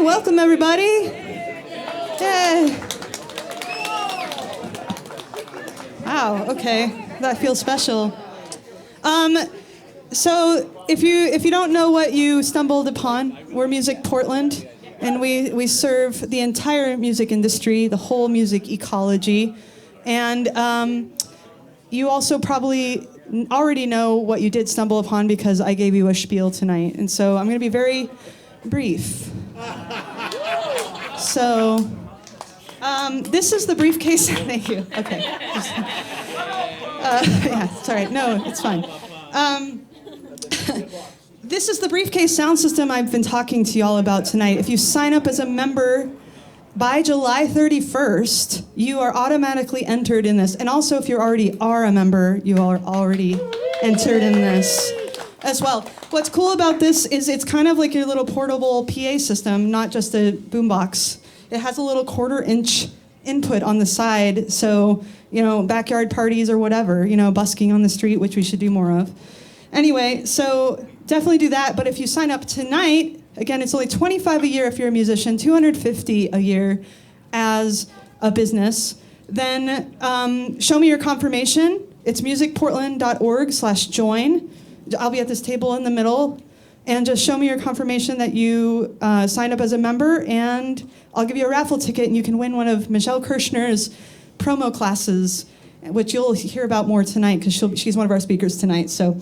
welcome everybody. Yay. Wow, okay, that feels special. So if you don't know what you stumbled upon, we're Music Portland, and we serve the entire music industry, the whole music ecology, and you also probably already know what you did stumble upon because I gave you a spiel tonight, and so I'm going to be very brief. So, this is the briefcase. Thank you. Okay. Yeah, it's all right. No, it's fine. This is the briefcase sound system I've been talking to y'all about tonight. If you sign up as a member by July 31st, you are automatically entered in this. And also, if you already are a member, you are already entered in this as well. What's cool about this is it's kind of like your little portable PA system, not just a boombox. It has a little 1/4-inch input on the side, so, backyard parties or whatever, busking on the street, which we should do more of. Anyway, so definitely do that, but if you sign up tonight, again, it's only $25 a year if you're a musician, $250 a year as a business. Then show me your confirmation. It's musicportland.org/join. I'll be at this table in the middle. And just show me your confirmation that you signed up as a member, and I'll give you a raffle ticket, and you can win one of Michelle Kirshner's promo classes, which you'll hear about more tonight because she's one of our speakers tonight. So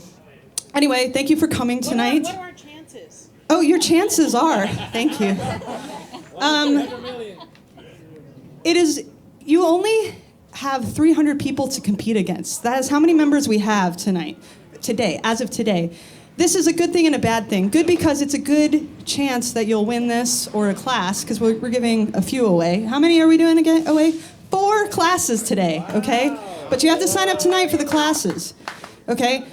anyway, thank you for coming tonight. What are our chances? Oh, your chances are. Thank you. It is, you only have 300 people to compete against. That is how many members we have today, as of today. This is a good thing and a bad thing. Good because it's a good chance that you'll win this or a class, because we're giving a few away. How many are we doing away? 4 classes today, okay? But you have to sign up tonight for the classes, okay?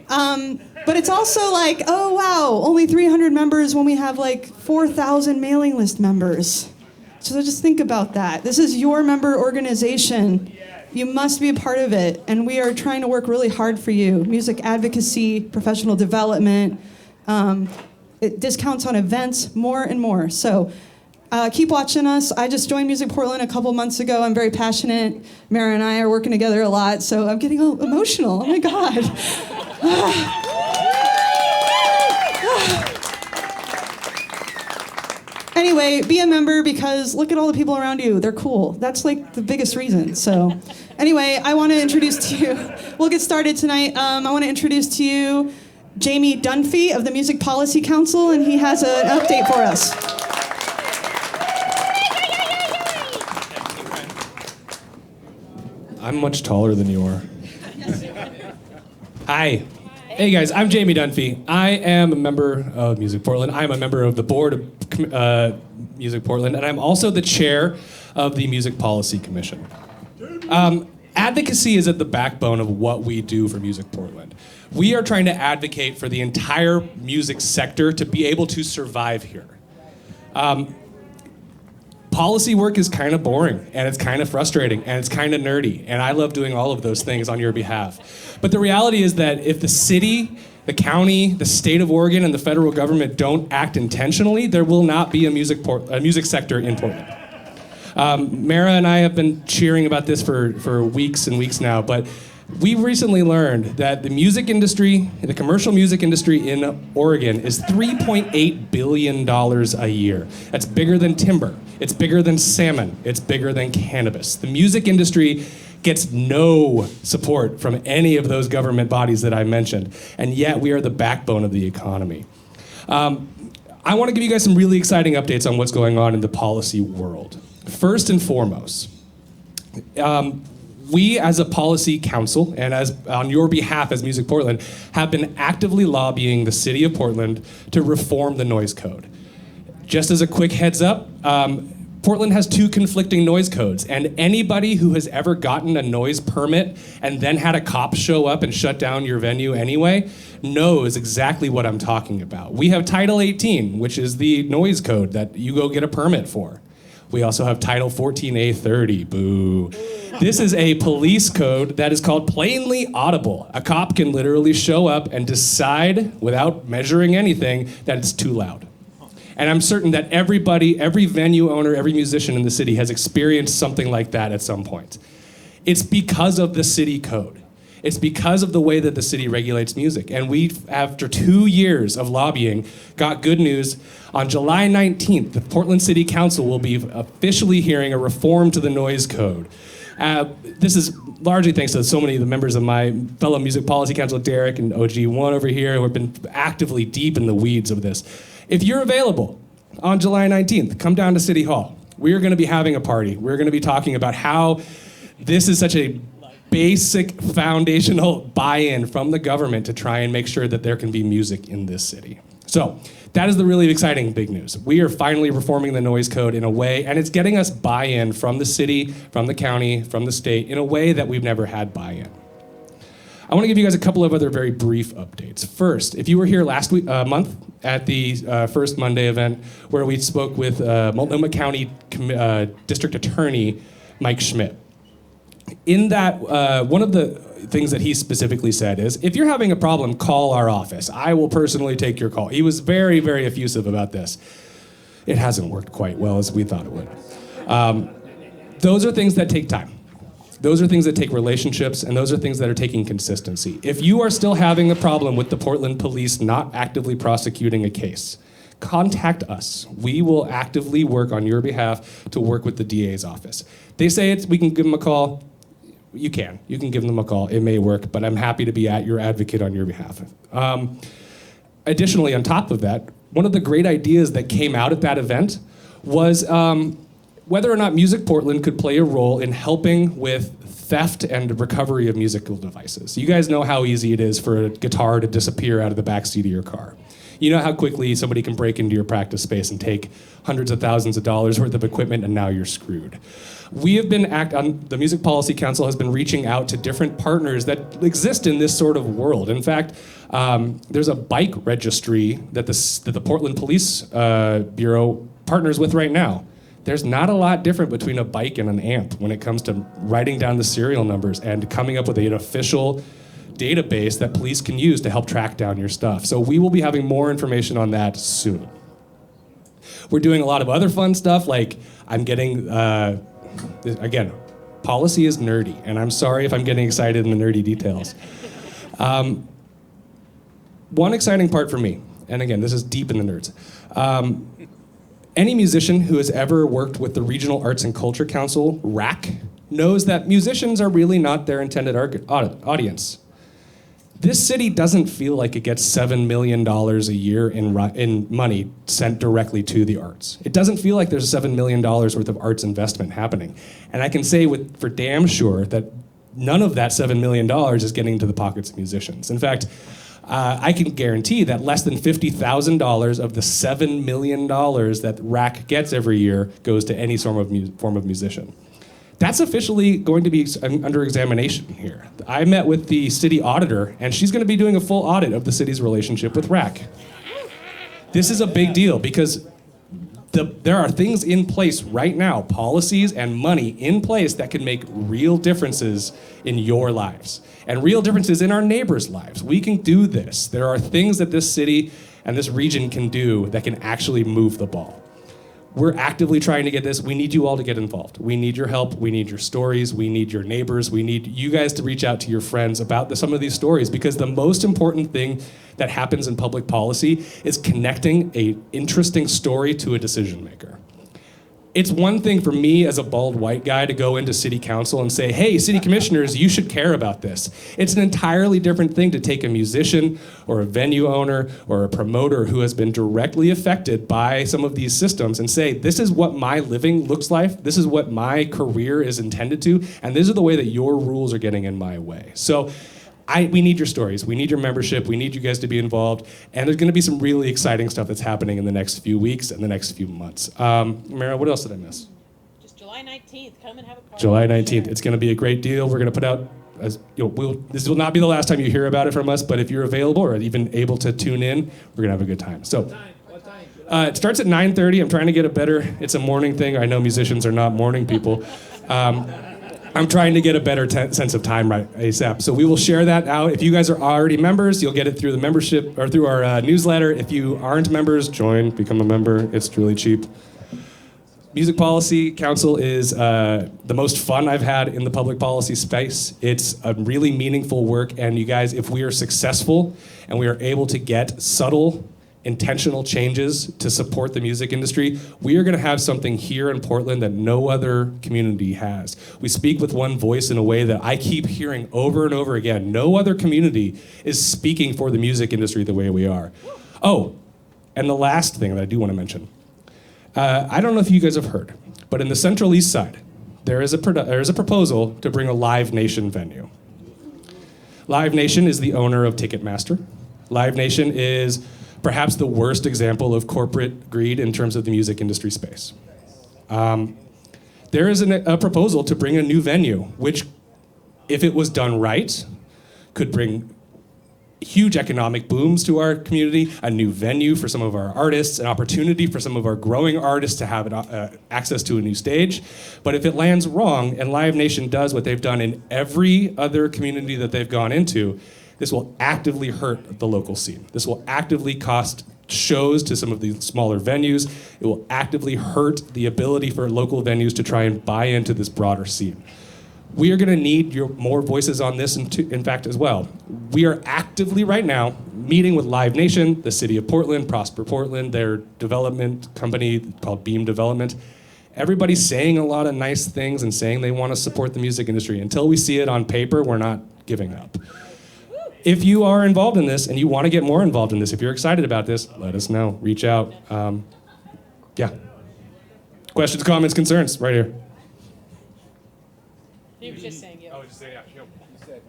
But it's also like, oh wow, only 300 members when we have like 4,000 mailing list members. So just think about that. This is your member organization. You must be a part of it, and we are trying to work really hard for you. Music advocacy, professional development, discounts on events, more and more. So keep watching us. I just joined Music Portland a couple months ago. I'm very passionate. Mara and I are working together a lot, so I'm getting all emotional. Oh my God. Anyway, be a member because look at all the people around you. They're cool. That's like the biggest reason. So anyway, I want to introduce to you, we'll get started tonight. I want to introduce to you Jamie Dunphy of the Music Policy Council, and he has an update for us. I'm much taller than you are. Hi. Hey guys, I'm Jamie Dunphy. I am a member of Music Portland. I'm a member of the board of Music Portland, and I'm also the chair of the Music Policy Commission. Advocacy is at the backbone of what we do for Music Portland. We are trying to advocate for the entire music sector to be able to survive here. Policy work is kind of boring, and it's kind of frustrating, and it's kind of nerdy, and I love doing all of those things on your behalf. But the reality is that if the city, the county, the state of Oregon, and the federal government don't act intentionally, there will not be a music sector in Portland. Mara and I have been cheering about this for weeks and weeks now, but we've recently learned that the music industry, the commercial music industry in Oregon is $3.8 billion a year. That's bigger than timber. It's bigger than salmon. It's bigger than cannabis. The music industry gets no support from any of those government bodies that I mentioned, and yet we are the backbone of the economy. I want to give you guys some really exciting updates on what's going on in the policy world. First and foremost, we as a policy council, and as on your behalf as Music Portland, have been actively lobbying the city of Portland to reform the noise code. Just as a quick heads up, Portland has 2 conflicting noise codes, and anybody who has ever gotten a noise permit and then had a cop show up and shut down your venue anyway knows exactly what I'm talking about. We have Title 18, which is the noise code that you go get a permit for. We also have Title 14A30, boo. This is a police code that is called plainly audible. A cop can literally show up and decide, without measuring anything, that it's too loud. And I'm certain that everybody, every venue owner, every musician in the city has experienced something like that at some point. It's because of the city code. It's because of the way that the city regulates music. And we, after 2 years of lobbying, got good news. On July 19th, the Portland City Council will be officially hearing a reform to the noise code. This is largely thanks to so many of the members of my fellow Music Policy Council, Derek and OG1 over here, who have been actively deep in the weeds of this. If you're available on July 19th, come down to City Hall. We're going to be having a party. We're going to be talking about how this is such a basic foundational buy-in from the government to try and make sure that there can be music in this city. So that is the really exciting big news. We are finally reforming the noise code in a way, and it's getting us buy-in from the city, from the county, from the state in a way that we've never had buy-in. I want to give you guys a couple of other very brief updates. First, if you were here last month at the First Monday event where we spoke with Multnomah County District Attorney Mike Schmidt, in that, one of the things that he specifically said is, if you're having a problem, call our office. I will personally take your call. He was very, very effusive about this. It hasn't worked quite well as we thought it would. Those are things that take time. Those are things that take relationships, and those are things that are taking consistency. If you are still having a problem with the Portland police not actively prosecuting a case, contact us. We will actively work on your behalf to work with the DA's office. They say we can give them a call. You can give them a call. It may work, but I'm happy to be your advocate on your behalf. Additionally, on top of that, one of the great ideas that came out at that event was whether or not Music Portland could play a role in helping with theft and recovery of musical devices. You guys know how easy it is for a guitar to disappear out of the backseat of your car. You know how quickly somebody can break into your practice space and take hundreds of thousands of dollars worth of equipment, and now you're screwed. We have been the Music Policy Council has been reaching out to different partners that exist in this sort of world. In fact, there's a bike registry that the Portland Police Bureau partners with right now. There's not a lot different between a bike and an amp when it comes to writing down the serial numbers and coming up with an official database that police can use to help track down your stuff. So we will be having more information on that soon. We're doing a lot of other fun stuff, like I'm getting, again, policy is nerdy, and I'm sorry if I'm getting excited in the nerdy details. One exciting part for me, and again, this is deep in the nerds, any musician who has ever worked with the Regional Arts and Culture Council, RAC, knows that musicians are really not their intended audience. This city doesn't feel like it gets $7 million a year in money sent directly to the arts. It doesn't feel like there's $7 million worth of arts investment happening. And I can say for damn sure that none of that $7 million is getting into the pockets of musicians. In fact, I can guarantee that less than $50,000 of the $7 million that RAC gets every year goes to any form of musician. That's officially going to be under examination here. I met with the city auditor, and she's going to be doing a full audit of the city's relationship with RAC. This is a big deal because there are things in place right now, policies and money in place that can make real differences in your lives and real differences in our neighbors' lives. We can do this. There are things that this city and this region can do that can actually move the ball. We're actively trying to get this. We need you all to get involved. We need your help. We need your stories. We need your neighbors. We need you guys to reach out to your friends about some of these stories, because the most important thing that happens in public policy is connecting an interesting story to a decision maker. It's one thing for me as a bald white guy to go into city council and say, hey, city commissioners, you should care about this. It's an entirely different thing to take a musician or a venue owner or a promoter who has been directly affected by some of these systems and say, this is what my living looks like, this is what my career is intended to, and these are the way that your rules are getting in my way. So we need your stories, we need your membership, we need you guys to be involved, and there's gonna be some really exciting stuff that's happening in the next few weeks and the next few months. Mara, what else did I miss? Just July 19th, come and have a party. July 19th, it's gonna be a great deal. We're gonna put out, this will not be the last time you hear about it from us, but if you're available or even able to tune in, we're gonna have a good time. So, What time? it starts at 9:30, I'm trying to get it better. It's a morning thing, I know musicians are not morning people. I'm trying to get a better sense of time right ASAP. So we will share that out. If you guys are already members, you'll get it through the membership or through our newsletter. If you aren't members, join, become a member. It's really cheap. Music Policy Council is the most fun I've had in the public policy space. It's a really meaningful work, and you guys, if we are successful and we are able to get subtle, intentional changes to support the music industry, we are gonna have something here in Portland that no other community has. We speak with one voice in a way that I keep hearing over and over again. No other community is speaking for the music industry the way we are. Oh, and the last thing that I do wanna mention. I don't know if you guys have heard, but in the Central East Side, there is a proposal to bring a Live Nation venue. Live Nation is the owner of Ticketmaster. Live Nation is perhaps the worst example of corporate greed in terms of the music industry space. There is a proposal to bring a new venue, which, if it was done right, could bring huge economic booms to our community, a new venue for some of our artists, an opportunity for some of our growing artists to have access to a new stage. But if it lands wrong, and Live Nation does what they've done in every other community that they've gone into, this will actively hurt the local scene. This will actively cost shows to some of these smaller venues. It will actively hurt the ability for local venues to try and buy into this broader scene. We are going to need more voices on this, in fact, as well. We are actively right now meeting with Live Nation, the city of Portland, Prosper Portland, their development company called Beam Development. Everybody's saying a lot of nice things and saying they want to support the music industry. Until we see it on paper, we're not giving up. If you are involved in this and you want to get more involved in this, if you're excited about this, let us know. Reach out. Yeah. Questions, comments, concerns? Right here. He was just saying, yeah. Oh, just saying, yeah. You said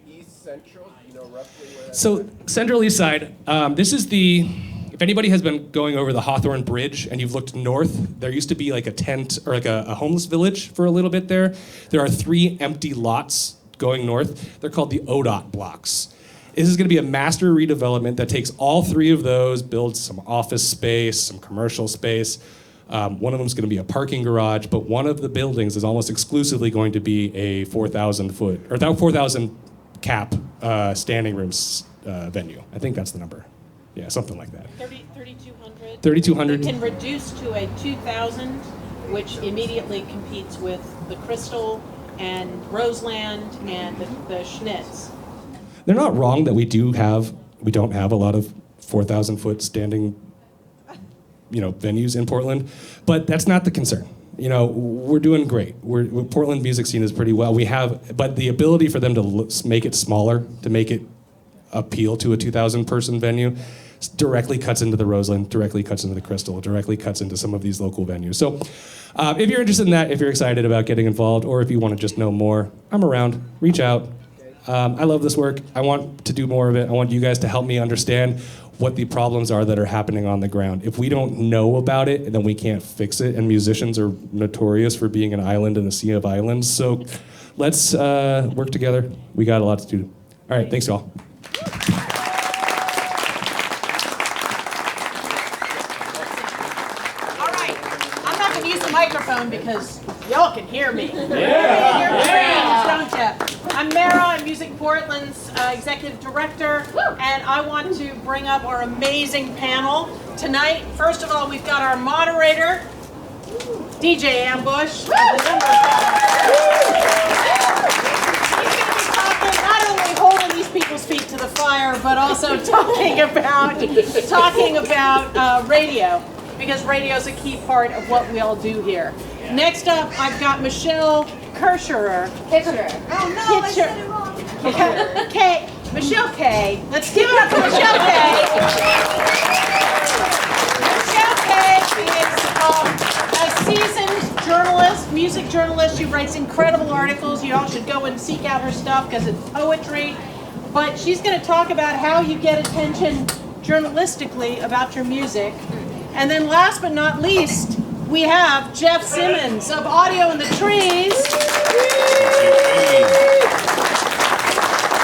East Central, you know roughly where that's So Central East Side, this is if anybody has been going over the Hawthorne Bridge and you've looked north, there used to be like a tent or like a homeless village for a little bit there. There are 3 empty lots going north. They're called the ODOT blocks. This is gonna be a master redevelopment that takes all 3 of those, builds some office space, some commercial space. One of them is going to be a parking garage, but one of the buildings is almost exclusively going to be a 4,000 cap standing rooms venue. I think that's the number. Yeah, something like that. 3,200. 3,200. It can reduce to a 2,000, which immediately competes with the Crystal and Roseland and the Schnitz. They're not wrong that we don't have a lot of 4,000 foot standing venues in Portland, but that's not the concern. We're doing great. Portland music scene is pretty well. But the ability for them to make it smaller, to make it appeal to a 2,000 person venue, directly cuts into the Roseland, directly cuts into the Crystal, directly cuts into some of these local venues. So if you're interested in that, if you're excited about getting involved, or if you want to just know more, I'm around. Reach out. I love this work. I want to do more of it. I want you guys to help me understand what the problems are that are happening on the ground. If we don't know about it, then we can't fix it, and musicians are notorious for being an island in a sea of islands. So let's work together. We got a lot to do. All right, thanks y'all. All right, I'm not going to use the microphone because y'all can hear me. Yeah. Don't you? I'm Mara, I'm Music Portland's Executive Director, and I want to bring up our amazing panel tonight. First of all, we've got our moderator, DJ Ambush. He's going to be talking, not only holding these people's feet to the fire, but also talking about radio, because radio is a key part of what we all do here. Next up, I've got Michelle Kicherer. Oh no, I said it wrong. Michelle K. Let's give it up for Michelle K. Michelle K. is a seasoned journalist, music journalist. She writes incredible articles. You all should go and seek out her stuff because it's poetry. But she's going to talk about how you get attention journalistically about your music. And then last but not least, we have Jeff Simmons of Audio in the Trees.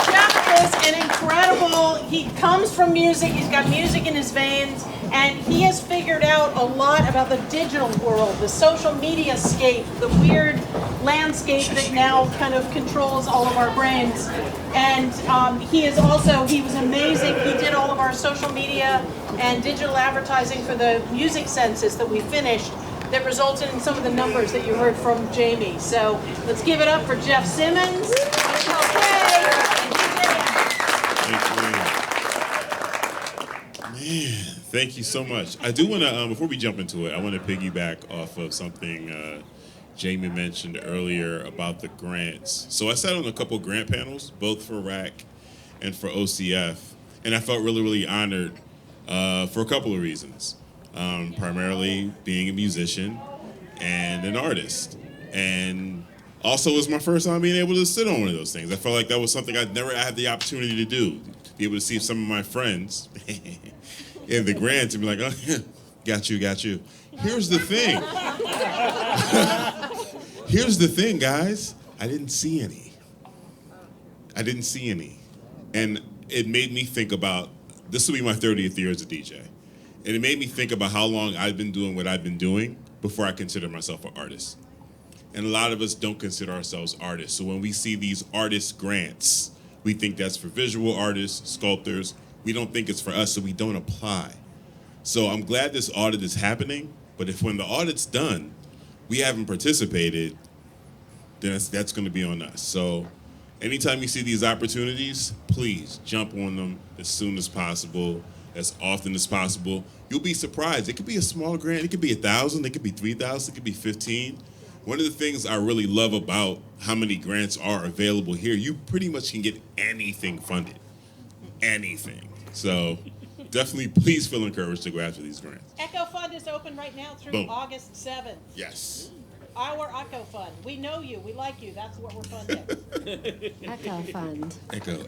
Jeff is an incredible, he comes from music, he's got music in his veins. And he has figured out a lot about the digital world, the social media scape, the weird landscape that now kind of controls all of our brains. And he was amazing. He did all of our social media and digital advertising for the music census that we finished that resulted in some of the numbers that you heard from Jamie. So let's give it up for Jeff Simmons. Man, thank you so much. I do want to, before we jump into it, I want to piggyback off of something Jamie mentioned earlier about the grants. So I sat on a couple grant panels, both for RAC and for OCF, and I felt really, really honored for a couple of reasons. Primarily being a musician and an artist. And also it was my first time being able to sit on one of those things. I felt like that was something I'd never had the opportunity to do. To be able to see some of my friends in the grants and be like, oh, yeah, got you. Here's the thing. Here's the thing, guys. I didn't see any. And it made me think about, this will be my 30th year as a DJ. And it made me think about how long I've been doing what I've been doing before I consider myself an artist. And a lot of us don't consider ourselves artists. So when we see these artist grants, we think that's for visual artists, sculptors. We don't think it's for us, so we don't apply. So I'm glad this audit is happening, but if when the audit's done, we haven't participated, then that's gonna be on us. So anytime you see these opportunities, please jump on them as soon as possible, as often as possible. You'll be surprised. It could be a small grant. It could be 1,000. It could be 3,000. It could be 15. One of the things I really love about how many grants are available here, you pretty much can get anything funded. Anything. So definitely please feel encouraged to go after these grants. Echo Fund is open right now through Boom. August 7th. Yes. Our Echo Fund. We know you. We like you. That's what we're funding. Echo Fund. Echo.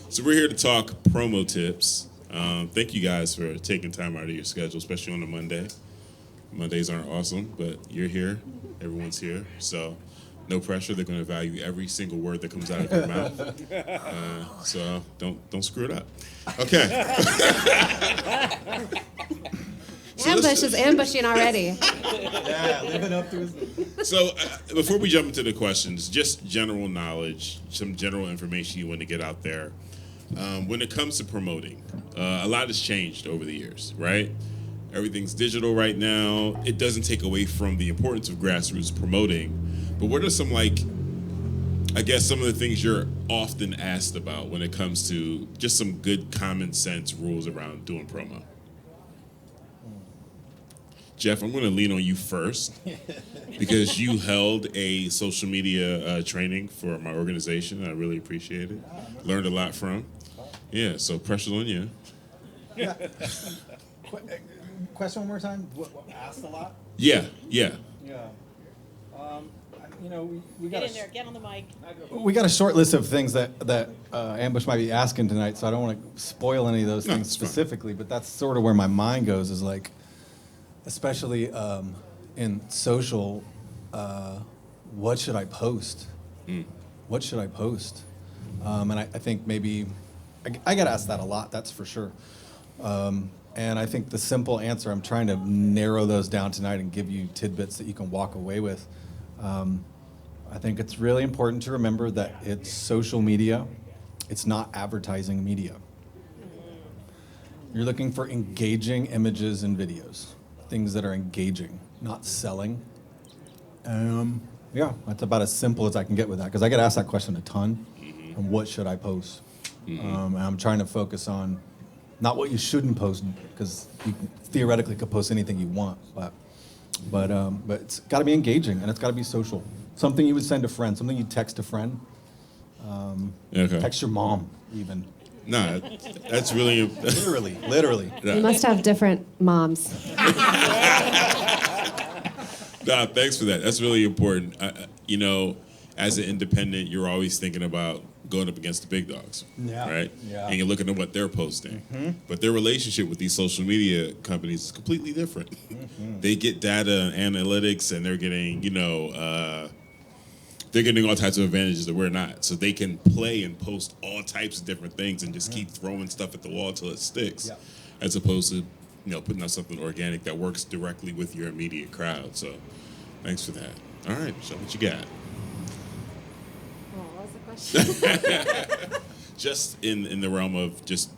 So we're here to talk promo tips. Thank you guys for taking time out of your schedule, especially on a Monday. Mondays aren't awesome, but you're here. Everyone's here. So no pressure. They're going to value every single word that comes out of your mouth. So don't screw it up. Okay. Ambush is ambushing already. Yeah, living up to his name. So before we jump into the questions, just general knowledge, some general information you want to get out there. When it comes to promoting, a lot has changed over the years, right? Everything's digital right now. It doesn't take away from the importance of grassroots promoting, but what are some some of the things you're often asked about when it comes to just some good common sense rules around doing promo? Jeff, I'm going to lean on you first because you held a social media training for my organization. I really appreciate it. Learned a lot from. Yeah, so pressure's on you. Yeah. Question one more time. What, asked a lot? Yeah. Yeah. We got Get in there. Get on the mic. We got a short list of things that Ambush might be asking tonight, so I don't want to spoil any of those No, things it's fine. specifically. But that's sort of where my mind goes. Is like, especially in social, what should I post? What should I post? And I think maybe I get asked that a lot. That's for sure. And I think the simple answer, I'm trying to narrow those down tonight and give you tidbits that you can walk away with. I think it's really important to remember that it's social media. It's not advertising media. You're looking for engaging images and videos, things that are engaging, not selling. Yeah, that's about as simple as I can get with that, because I get asked that question a ton. And what should I post? And I'm trying to focus on not what you shouldn't post, because you theoretically could post anything you want, but it's got to be engaging and it's got to be social. Something you would send a friend, something you text a friend. Okay. Text your mom, even. Nah, that's really... Literally. You must have different moms. Nah, thanks for that. That's really important. As an independent, you're always thinking about going up against the big dogs, right? Yeah. And you're looking at what they're posting. But their relationship with these social media companies is completely different. They get data and analytics, and they're getting, they're getting all types of advantages that we're not. So they can play and post all types of different things and just keep throwing stuff at the wall till it sticks, as opposed to putting out something organic that works directly with your immediate crowd. So thanks for that. All right, Michelle, what you got? What was the question? Just in the realm of just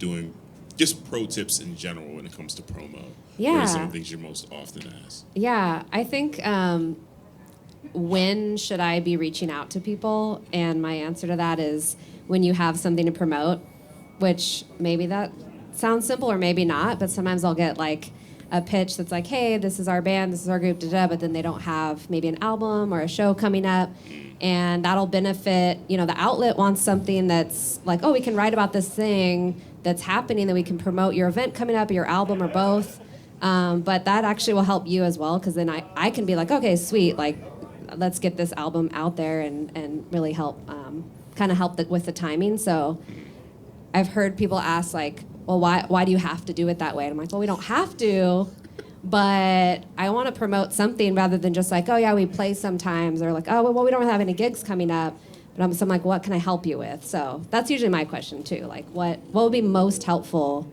pro tips in general when it comes to promo. Yeah. What are some of the things you're most often asked? Yeah, I think when should I be reaching out to people? And my answer to that is when you have something to promote, which maybe that sounds simple or maybe not, but sometimes I'll get like a pitch that's like, hey, this is our band, this is our group, but then they don't have maybe an album or a show coming up. And that'll benefit, the outlet wants something that's like, oh, we can write about this thing that's happening, that we can promote your event coming up, or your album, or both. But that actually will help you as well, because then I can be like, okay, sweet, like, let's get this album out there and really help, kind of help with the timing. So I've heard people ask, like, well, why do you have to do it that way? And I'm like, well, we don't have to, but I want to promote something rather than just like, oh, yeah, we play sometimes, or like, oh, well, we don't have any gigs coming up. But I'm like, what can I help you with? So that's usually my question, too. Like, what would be most helpful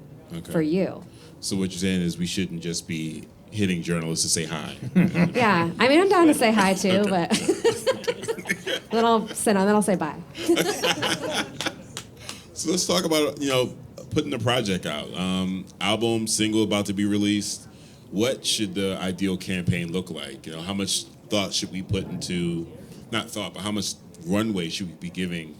for you? So what you're saying is we shouldn't just be hitting journalists to say hi. Yeah, I mean, I'm down to say hi, too, but then I'll sit down, then I'll say bye. So let's talk about, putting the project out. Album, single about to be released. What should the ideal campaign look like? How much thought should we put into, not thought, but how much runway should we be giving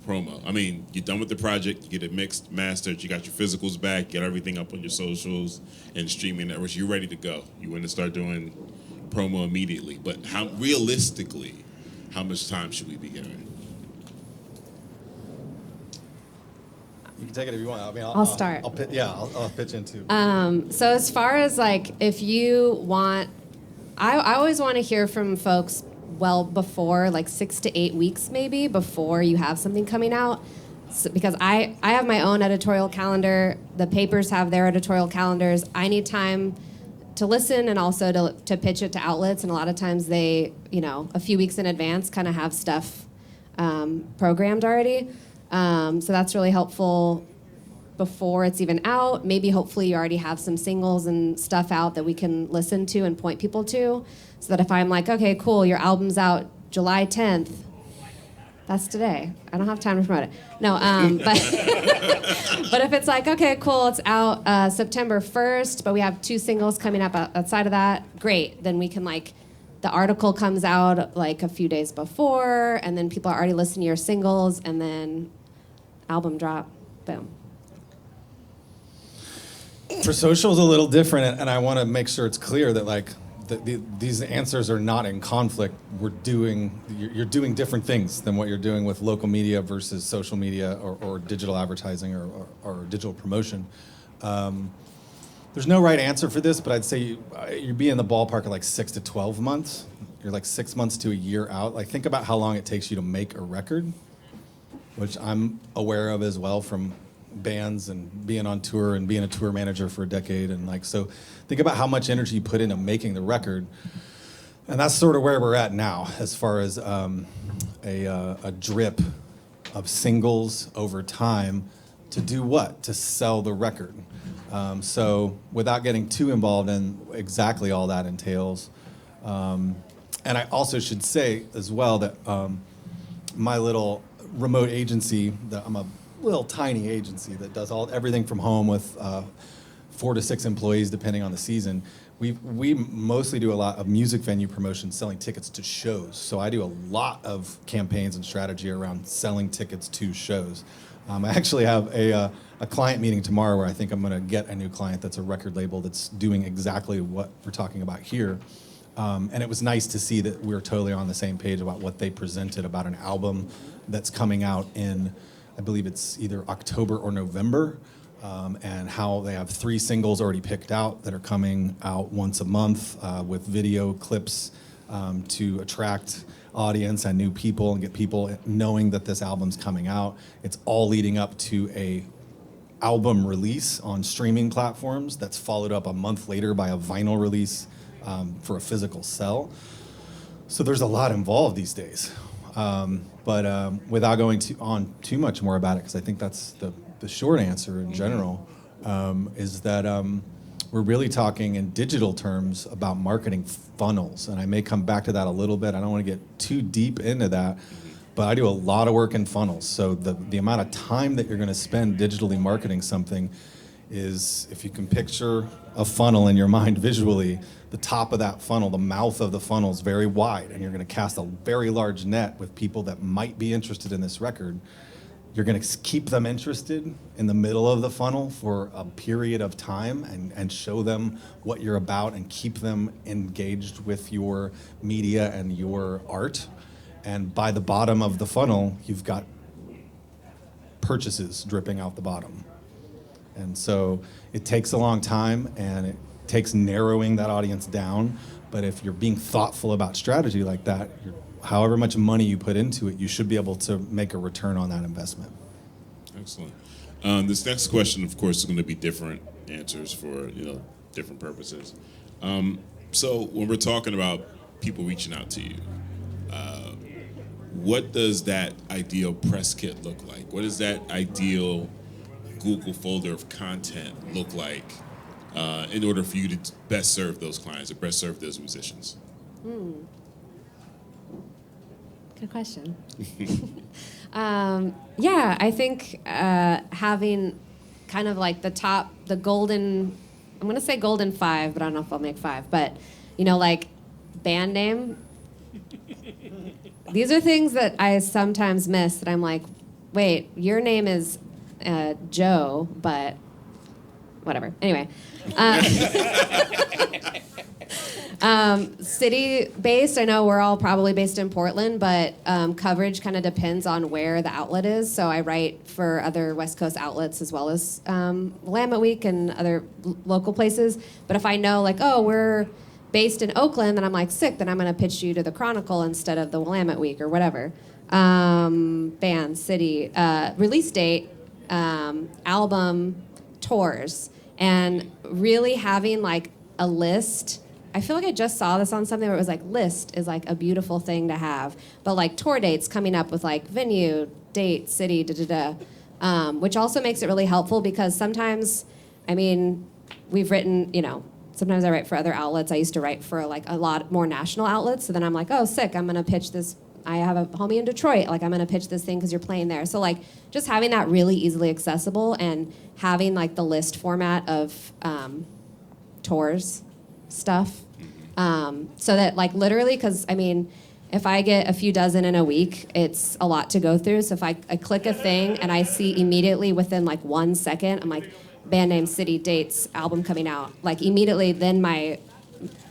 promo? I mean, you're done with the project, you get it mixed, mastered, you got your physicals back, get everything up on your socials and streaming networks, you're ready to go. You want to start doing promo immediately. But realistically, how much time should we be giving? You can take it if you want. I mean, I'll start. I'll pitch into. So as far as like, if you want, I always want to hear from folks well before, like 6 to 8 weeks maybe, before you have something coming out. So, because I have my own editorial calendar, the papers have their editorial calendars. I need time to listen and also to pitch it to outlets, and a lot of times they, a few weeks in advance kind of have stuff programmed already. So that's really helpful before it's even out. Maybe hopefully you already have some singles and stuff out that we can listen to and point people to, so that if I'm like, okay, cool, your album's out July 10th, that's today. I don't have time to promote it. No, but but if it's like, okay, cool, it's out September 1st, but we have 2 singles coming up outside of that, great. Then we can the article comes out like a few days before, and then people are already listening to your singles, and then album drop, boom. For social is a little different, and I want to make sure it's clear that these answers are not in conflict. You're doing different things than what you're doing with local media versus social media or digital advertising or digital promotion. There's no right answer for this, but I'd say you'd be in the ballpark of 6 to 12 months. You're 6 months to a year out. Think about how long it takes you to make a record, which I'm aware of as well from bands and being on tour and being a tour manager for a decade. And so think about how much energy you put into making the record. And that's sort of where we're at now as far as a drip of singles over time to do what? To sell the record. So without getting too involved in exactly all that entails. And I also should say as well that my little remote agency, I'm a little tiny agency that does everything from home with 4 to 6 employees depending on the season. We mostly do a lot of music venue promotion, selling tickets to shows. So I do a lot of campaigns and strategy around selling tickets to shows. I actually have a client meeting tomorrow where I think I'm going to get a new client that's a record label that's doing exactly what we're talking about here. And it was nice to see that we were totally on the same page about what they presented about an album that's coming out in, I believe it's either October or November, and how they have 3 singles already picked out that are coming out once a month with video clips to attract audience and new people and get people knowing that this album's coming out. It's all leading up to a album release on streaming platforms that's followed up a month later by a vinyl release for a physical sell. So there's a lot involved these days. But without going on too much more about it, because I think that's the short answer in general, is that we're really talking in digital terms about marketing funnels. And I may come back to that a little bit. I don't want to get too deep into that, but I do a lot of work in funnels. So the amount of time that you're going to spend digitally marketing something is, if you can picture a funnel in your mind visually, the top of that funnel, the mouth of the funnel is very wide, and you're going to cast a very large net with people that might be interested in this record. You're going to keep them interested in the middle of the funnel for a period of time and show them what you're about and keep them engaged with your media and your art. And by the bottom of the funnel, you've got purchases dripping out the bottom. And so it takes a long time, and it takes narrowing that audience down. But if you're being thoughtful about strategy like that, however much money you put into it, you should be able to make a return on that investment. Excellent. This next question, of course, is going to be different answers for different purposes. So when we're talking about people reaching out to you, what does that ideal press kit look like? What does that ideal Google folder of content look like in order for you to best serve those clients or best serve those musicians? Good question. Yeah, I think having kind of like the golden, I'm going to say golden 5, but I don't know if I'll make 5, but, like band name. These are things that I sometimes miss that I'm like, wait, your name is Joe, but whatever. Anyway. City-based, I know we're all probably based in Portland, but coverage kind of depends on where the outlet is. So I write for other West Coast outlets as well as Willamette Week and other local places. But if I know, like, oh, we're based in Oakland, then I'm like, sick, then I'm going to pitch you to the Chronicle instead of the Willamette Week or whatever. Band, city, release date, album, tours, and really having like a list. I feel like I just saw this on something where it was like, list is like a beautiful thing to have, but like tour dates coming up with like venue, date, city, which also makes it really helpful because sometimes, I mean, we've written, sometimes I write for other outlets. I used to write for like a lot more national outlets. So then I'm like, oh, sick, I'm gonna pitch this. I have a homie in Detroit. Like, I'm gonna pitch this thing because you're playing there. So like, just having that really easily accessible and having like the list format of tours stuff. So that like literally, because I mean, if I get a few dozen in a week, it's a lot to go through. So if I click a thing and I see immediately within like 1 second, I'm like, band name, city, dates, album coming out. Like immediately then my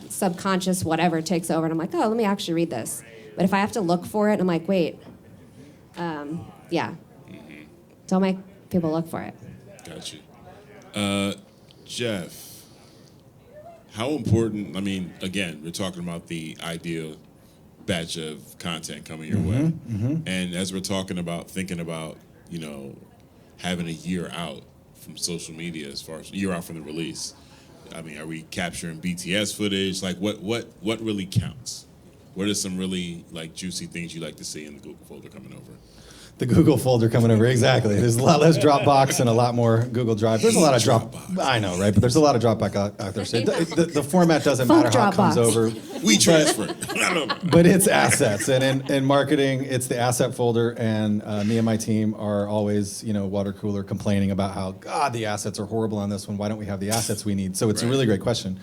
subconscious whatever takes over and I'm like, oh, let me actually read this. But if I have to look for it, I'm like, wait, yeah. Don't make people look for it. Gotcha. Jeff, how important, I mean, again, we're talking about the ideal batch of content coming your way. And as we're talking about, thinking about, having a year out from social media as far as a year out from the release, I mean, are we capturing BTS footage? Like, what really counts? What are some really, like, juicy things you like to see in the Google folder coming over? The Google folder coming over, exactly. There's a lot less Dropbox and a lot more Google Drive. There's a lot of Dropbox. I know, right? But there's a lot of Dropbox out there. So the format doesn't matter how it comes over. We transfer. But it's assets. And in marketing, it's the asset folder. And me and my team are always, water cooler complaining about how, God, the assets are horrible on this one. Why don't we have the assets we need? So it's a really great question.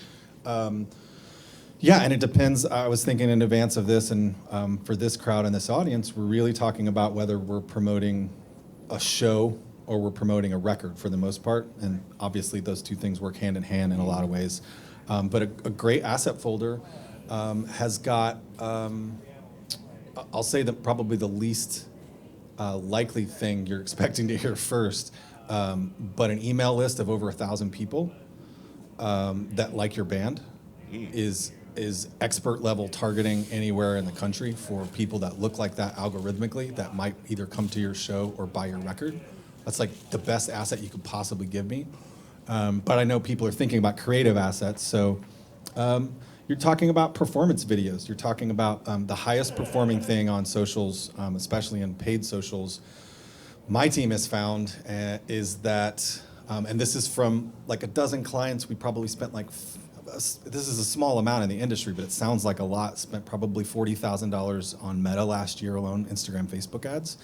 Yeah, and it depends. I was thinking in advance of this, and for this crowd and this audience, we're really talking about whether we're promoting a show or we're promoting a record for the most part. And obviously, those two things work hand in hand in a lot of ways. But a great asset folder has got, I'll say that probably the least likely thing you're expecting to hear first, but an email list of over 1,000 people that like your band is expert level targeting anywhere in the country for people that look like that algorithmically that might either come to your show or buy your record. That's like the best asset you could possibly give me. But I know people are thinking about creative assets. So You're talking about performance videos. You're talking about the highest performing thing on socials, especially in paid socials. My team has found is that, and this is from like a dozen clients, we probably spent like, this is a small amount in the industry, but it sounds like a lot, spent probably $40,000 on Meta last year alone, Instagram, Facebook ads.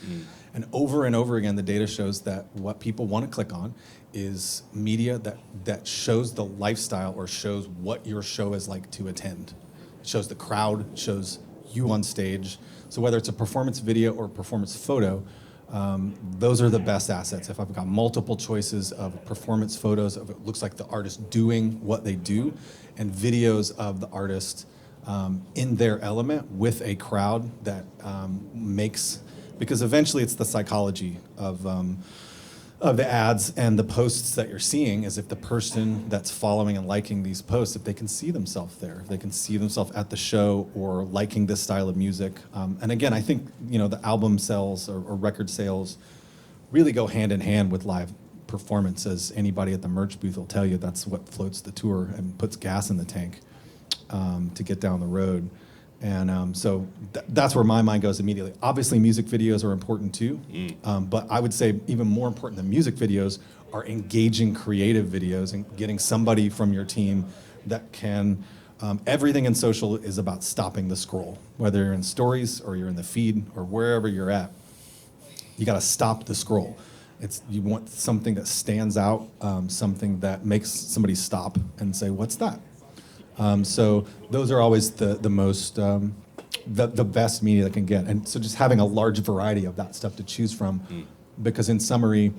And over again, the data shows that what people want to click on is media that shows the lifestyle or shows what your show is like to attend. It shows the crowd, shows you on stage. So whether it's a performance video or performance photo, those are the best assets. If I've got multiple choices of performance photos of it looks like the artist doing what they do, and videos of the artist in their element with a crowd that makes, because eventually it's the psychology of the ads and the posts that you're seeing is if the person that's following and liking these posts, if they can see themselves there, if they can see themselves at the show or liking this style of music. And again, I think, the album sales or record sales really go hand in hand with live performance, as anybody at the merch booth will tell you. That's what floats the tour and puts gas in the tank to get down the road. And so that's where my mind goes immediately. Obviously, music videos are important too, but I would say even more important than music videos are engaging creative videos and getting somebody from your team that can, everything in social is about stopping the scroll. Whether you're in stories or you're in the feed or wherever you're at, you gotta stop the scroll. You want something that stands out, something that makes somebody stop and say, what's that? So those are always the most, the best media that can get. And so just having a large variety of that stuff to choose from, because in summary,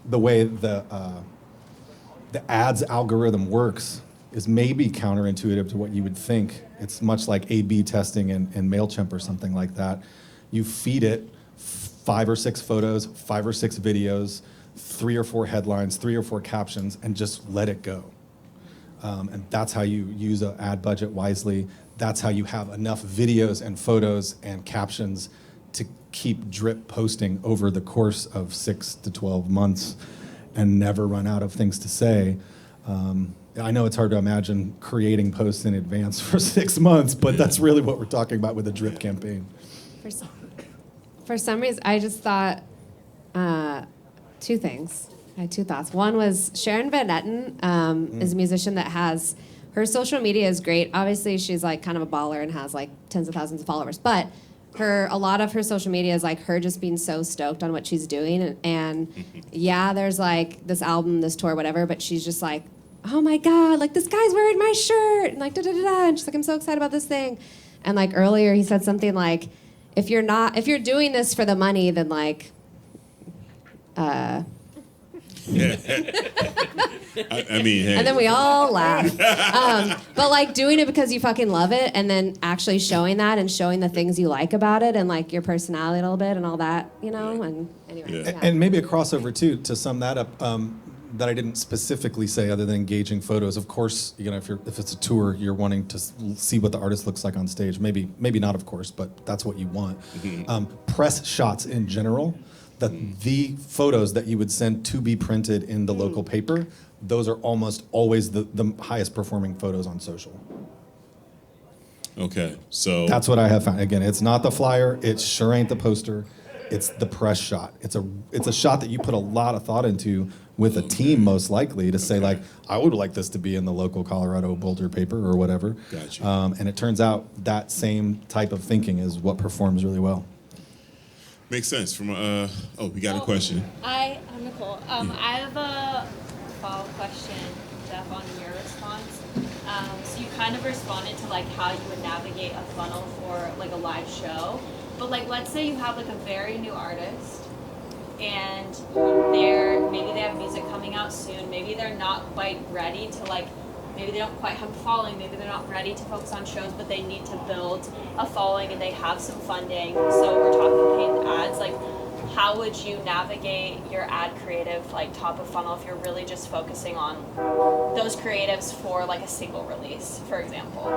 the way the ads algorithm works is maybe counterintuitive to what you would think. It's much like A/B testing in MailChimp or something like that. You feed it 5 or 6 photos, 5 or 6 videos, 3 or 4 headlines, 3 or 4 captions, and just let it go. And that's how you use an ad budget wisely. That's how you have enough videos and photos and captions to keep drip posting over the course of 6 to 12 months and never run out of things to say. I know it's hard to imagine creating posts in advance for 6 months, but that's really what we're talking about with a drip campaign. For some reason, I just thought 2 things. I had 2 thoughts. One was Sharon Van Etten is a musician that has, her social media is great. Obviously, she's like kind of a baller and has like tens of thousands of followers. But a lot of her social media is like her just being so stoked on what she's doing. And yeah, there's like this album, this tour, whatever. But she's just like, oh my God, like this guy's wearing my shirt. And like da-da-da-da. And she's like, I'm so excited about this thing. And like earlier, he said something like, if you're doing this for the money, then like, I mean, hey. And then we all laugh. But like doing it because you fucking love it, and then actually showing that and showing the things you like about it and like your personality a little bit and all that, and anyway. Yeah. And maybe a crossover too, to sum that up, that I didn't specifically say other than engaging photos. Of course, if it's a tour, you're wanting to see what the artist looks like on stage. Maybe not, of course, but that's what you want. Press shots in general, the photos that you would send to be printed in the local paper, those are almost always the highest performing photos on social. Okay, so That's what I have found. Again, it's not the flyer, it sure ain't the poster, it's the press shot. It's a shot that you put a lot of thought into with a team, most likely, to say like, I would like this to be in the local Colorado Boulder paper or whatever. Gotcha. And it turns out that same type of thinking is what performs really well. makes sense. From we got a question. I'm Nicole. I have a follow-up question, Jeff, on your response. So you kind of responded to like how you would navigate a funnel for like a live show, but like let's say you have like a very new artist and maybe they have music coming out soon, maybe they're not quite ready to like, maybe they don't quite have a following, maybe they're not ready to focus on shows, but they need to build a following and they have some funding, so we're talking paid ads. Like, how would you navigate your ad creative, like top of funnel, if you're really just focusing on those creatives for like a single release, for example?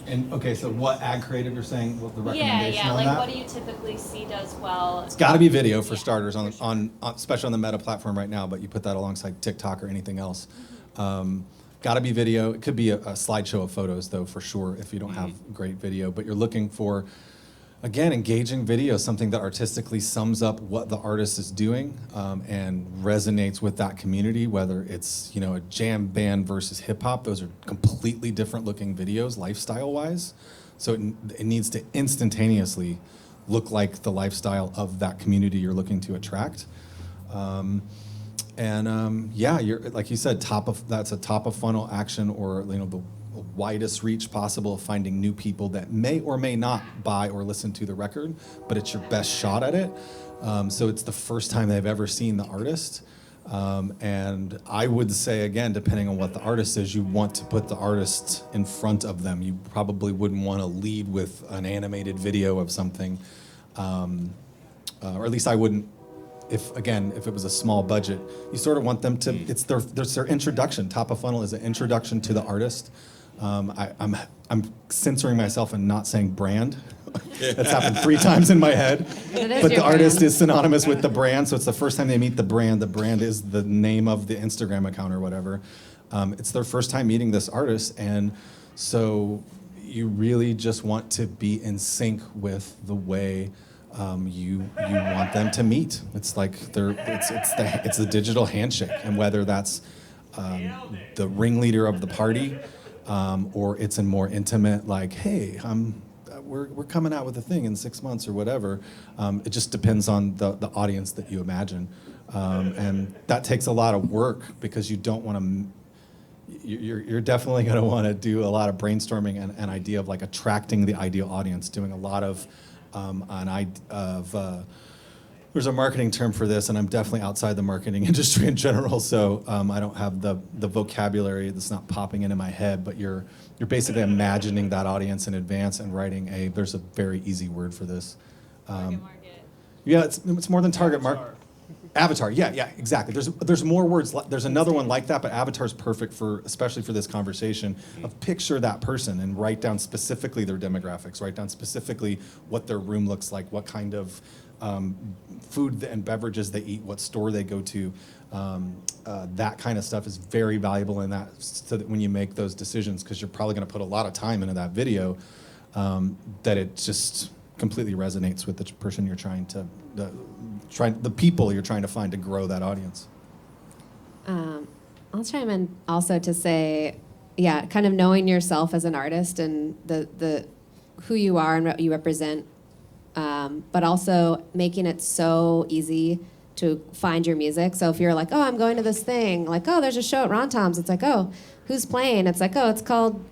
And okay, so what ad creative you're saying? What the recommendation Yeah, on like that? what do you typically see does well? It's got to be video for starters on especially on the Meta platform right now, but you put that alongside TikTok or anything else. Got to be video. It could be a slideshow of photos, though, for sure, if you don't have great video. But you're looking for, again, engaging video, something that artistically sums up what the artist is doing and resonates with that community, whether it's, you know, a jam band versus hip hop. Those are completely different looking videos, lifestyle-wise. So it needs to instantaneously look like the lifestyle of that community you're looking to attract. Yeah, you're, like you said, that's a top of funnel action, or, you know, the widest reach possible of finding new people that may or may not buy or listen to the record, but it's your best shot at it. So it's the first time they've ever seen the artist. And I would say, again, depending on what the artist is, you want to put the artist in front of them. You probably wouldn't want to lead with an animated video of something, or at least I wouldn't. If it was a small budget, you sort of want them to, it's their introduction. Top of funnel is an introduction to the artist. I'm censoring myself and not saying brand. That's happened 3 times in my head. But the artist is synonymous with the brand, so it's the first time they meet the brand. The brand is the name of the Instagram account or whatever. It's their first time meeting this artist, and so you really just want to be in sync with the way you want them to meet. It's like it's the digital handshake, and whether that's the ringleader of the party, or it's a more intimate, like, hey, we're coming out with a thing in 6 months or whatever. It just depends on the audience that you imagine, and that takes a lot of work because you don't want to. You're definitely going to want to do a lot of brainstorming and an idea of like attracting the ideal audience, doing a lot of there's a marketing term for this, and I'm definitely outside the marketing industry in general, so I don't have the vocabulary that's not popping into my head, but you're basically imagining that audience in advance and writing there's a very easy word for this. Target market. Yeah, it's more than target market. Avatar, yeah, exactly. There's more words. There's another one like that, but avatar's perfect especially for this conversation. Of picture that person and write down specifically their demographics. Write down specifically what their room looks like, what kind of food and beverages they eat, what store they go to. That kind of stuff is very valuable in that, so that when you make those decisions, because you're probably going to put a lot of time into that video, that it just completely resonates with the person you're trying to. The people you're trying to find to grow that audience. I'll chime in also to say, yeah, kind of knowing yourself as an artist and the who you are and what you represent, but also making it so easy to find your music. So if you're like, oh, I'm going to this thing, like, oh, there's a show at Ron Tom's. It's like, oh, who's playing? It's like, oh, it's called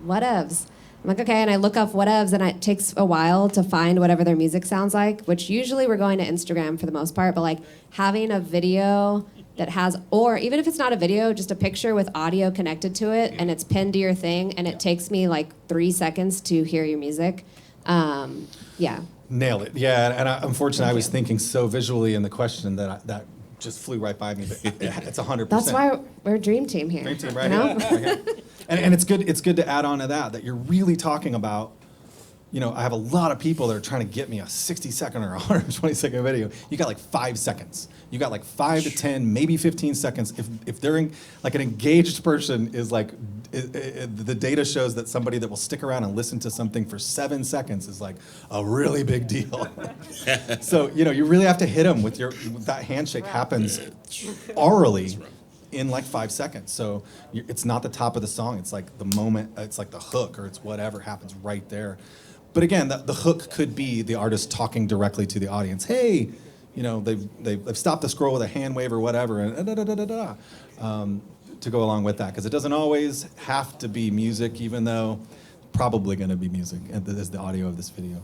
Whatevs. I'm like, okay, and I look up Whatevs, and it takes a while to find whatever their music sounds like, which usually we're going to Instagram for the most part, but like having a video that has, or even if it's not a video, just a picture with audio connected to it, and it's pinned to your thing, and it takes me like 3 seconds to hear your music. Yeah. Nailed it. Yeah, and unfortunately, I was thinking so visually in the question that just flew right by me, but it's 100%. That's why we're a dream team here. Dream team, right? You know? Right here. And it's good to add on to that you're really talking about, you know, I have a lot of people that are trying to get me a 60-second or 120-second video. You got like 5 seconds. You got like 5 to 10, maybe 15 seconds. If they're like an engaged person is like, the data shows that somebody that will stick around and listen to something for 7 seconds is like a really big deal. So, you know, you really have to hit them with that handshake happens orally in like 5 seconds. So it's not the top of the song. It's like the moment, it's like the hook, or it's whatever happens right there. But again, the hook could be the artist talking directly to the audience. Hey, you know, they've stopped the scroll with a hand wave or whatever, and to go along with that, because it doesn't always have to be music, even though probably going to be music as the audio of this video.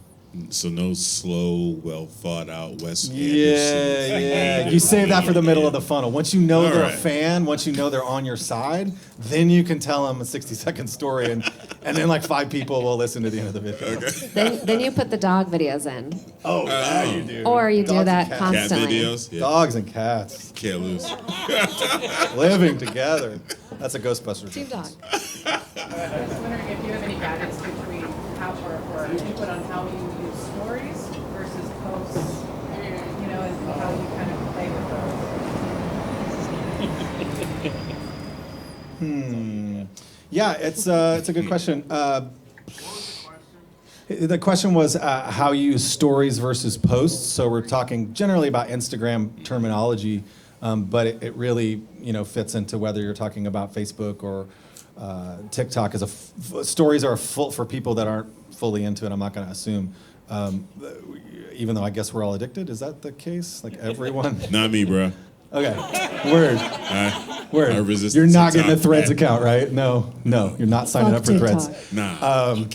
So no slow, well thought out Wes Anderson. Yeah. You save that for the middle of the funnel. Once you know they're a fan, once you know they're on your side, then you can tell them a 60-second story, and then like 5 people will listen to the end of the video. Okay. Then you put the dog videos in. Oh, yeah, you do. Or you do Dogs that and cats. Cat constantly. videos. Yeah. Dogs and cats Can't lose. living together. That's a Ghostbusters. Team dog. I was wondering if you have any guidance between how or input on how you use stories versus posts, you know, and how you kind of play with those. Yeah, it's a good question. The question was how you use stories versus posts. So we're talking generally about Instagram terminology, but it really fits into whether you're talking about Facebook or TikTok. Stories are full for people that aren't fully into it. I'm not going to assume. Even though I guess we're all addicted. Is that the case? Like everyone? Not me, bro. Okay. Word. Word. I resist You're not getting a TikTok, Threads man. account, right? No. You're not signing up for Threads. Nah.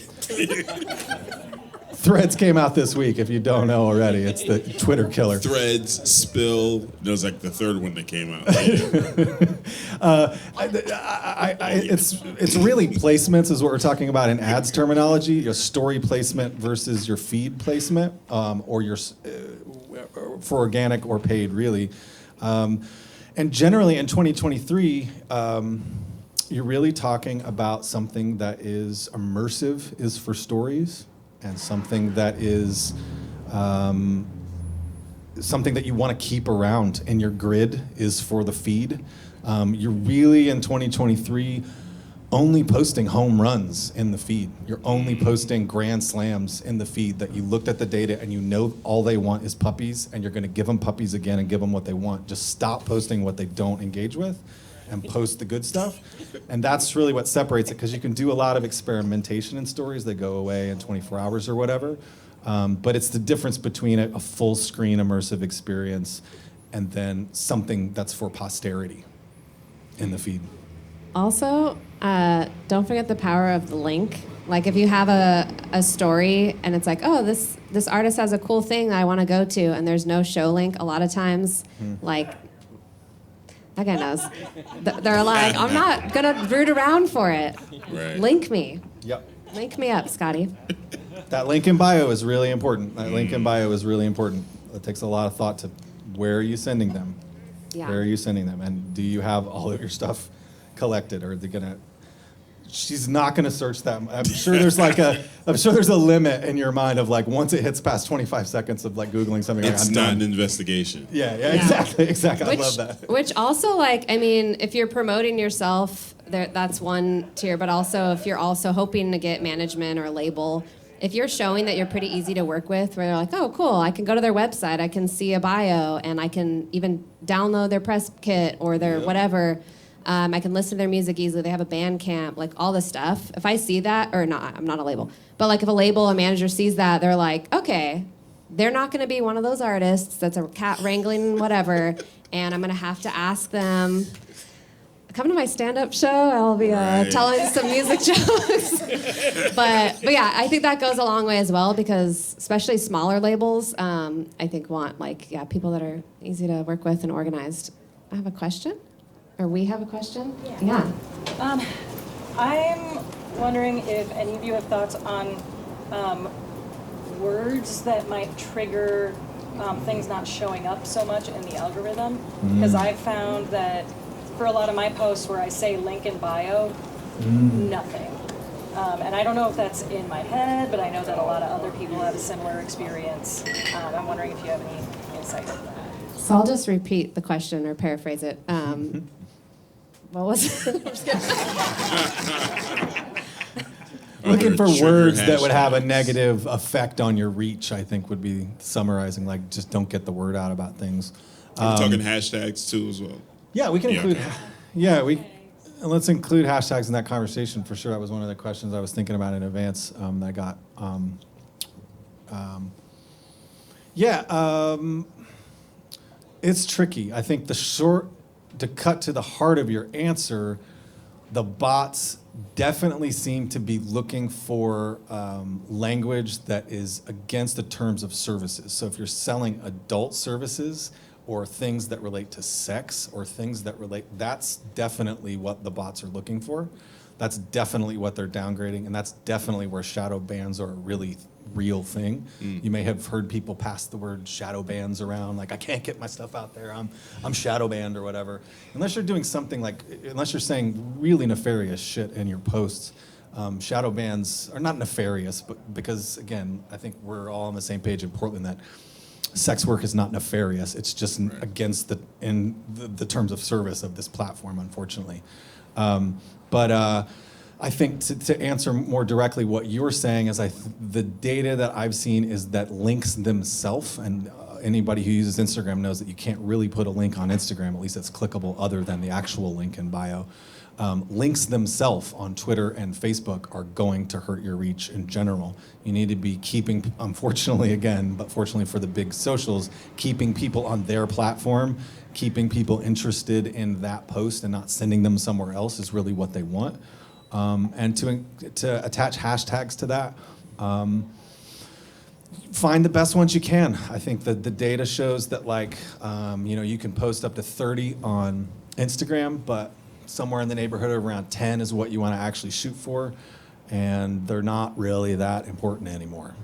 Threads came out this week, if you don't know already. It's the Twitter killer. Threads, Spill. There was like the third one that came out. It's really placements is what we're talking about in ads terminology. Your story placement versus your feed placement, or your for organic or paid, really. And generally in 2023, you're really talking about something that is immersive, is for stories, and something that is something that you want to keep around in your grid is for the feed. You're really in 2023 only posting home runs in the feed. You're only posting grand slams in the feed that you looked at the data and you know all they want is puppies, and you're going to give them puppies again and give them what they want. Just stop posting what they don't engage with and post the good stuff. And that's really what separates it, because you can do a lot of experimentation in stories that go away in 24 hours or whatever. But it's the difference between a full screen immersive experience and then something that's for posterity in the feed. Also, don't forget the power of the link. Like if you have a story and it's like, oh, this artist has a cool thing I want to go to, and there's no show link, a lot of times, like, that guy knows. They're like, I'm not going to root around for it. Right. Link me. Yep. Link me up, Scotty. That link in bio is really important. It takes a lot of thought to where are you sending them? Yeah. Where are you sending them? And do you have all of your stuff collected? Or are they gonna? She's not gonna search that. I'm sure there's a limit in your mind of like once it hits past 25 seconds of like Googling something. It's I'm not done. an investigation. Yeah, exactly. I love that. Which also, like, I mean, if you're promoting yourself, that's one tier, but also if you're also hoping to get management or a label, if you're showing that you're pretty easy to work with, where they're like, oh, cool, I can go to their website, I can see a bio, and I can even download their press kit or their whatever. I can listen to their music easily. They have a Bandcamp, like all this stuff. If I see that, or not, I'm not a label, but like if a label, a manager sees that, they're like, okay, they're not going to be one of those artists that's a cat wrangling whatever, and I'm going to have to ask them, come to my stand-up show. I'll be telling some music jokes. but yeah, I think that goes a long way as well, because especially smaller labels, I think want people that are easy to work with and organized. I have a question. Or we have a question? Yeah. I'm wondering if any of you have thoughts on words that might trigger things not showing up so much in the algorithm. Because I've found that for a lot of my posts where I say link in bio, nothing. And I don't know if that's in my head, but I know that a lot of other people have a similar experience. I'm wondering if you have any insight on that. So I'll just repeat the question or paraphrase it. What was it? I'm just kidding. Looking for Trigger words that would hashtag. have a negative effect on your reach, I think would be summarizing, like just don't get the word out about things. Are we talking hashtags too as well? Yeah, we can Yeah, include. okay. Yeah, let's include hashtags in that conversation for sure. That was one of the questions I was thinking about in advance that I got. It's tricky. I think to cut to the heart of your answer, the bots definitely seem to be looking for language that is against the terms of services. So if you're selling adult services or things that relate to sex or things that relate, that's definitely what the bots are looking for. That's definitely what they're downgrading, and that's definitely where shadow bans are a really real thing. You may have heard people pass the word shadow bans around, like I can't get my stuff out there, I'm shadow banned or whatever. Unless you're doing something unless you're saying really nefarious shit in your posts, shadow bans are not nefarious, but because again, I think we're all on the same page in Portland that sex work is not nefarious. It's just against the terms of service of this platform, unfortunately. But I think to answer more directly what you're saying is the data that I've seen is that links themselves, and anybody who uses Instagram knows that you can't really put a link on Instagram, at least it's clickable other than the actual link in bio. Links themselves on Twitter and Facebook are going to hurt your reach in general. You need to be keeping, unfortunately again, but fortunately for the big socials, keeping people on their platform, keeping people interested in that post and not sending them somewhere else is really what they want. And to attach hashtags to that, find the best ones you can. I think that the data shows that you can post up to 30 on Instagram, but somewhere in the neighborhood of around 10 is what you want to actually shoot for, and they're not really that important anymore.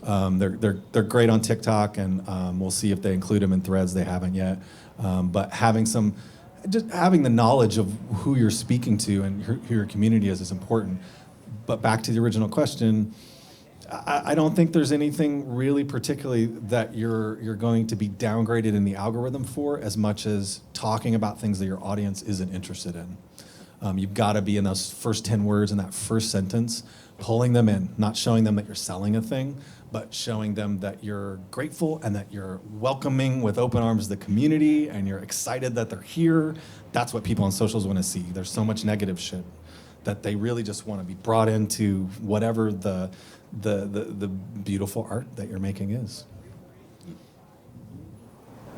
They're great on TikTok, and we'll see if they include them in Threads. They haven't yet, but having the knowledge of who you're speaking to and who your community is important. But back to the original question, I don't think there's anything really particularly that you're going to be downgraded in the algorithm for, as much as talking about things that your audience isn't interested in. You've got to be in those first 10 words in that first sentence, pulling them in, not showing them that you're selling a thing, but showing them that you're grateful and that you're welcoming with open arms the community and you're excited that they're here. That's what people on socials want to see. There's so much negative shit that they really just want to be brought into whatever the beautiful art that you're making is.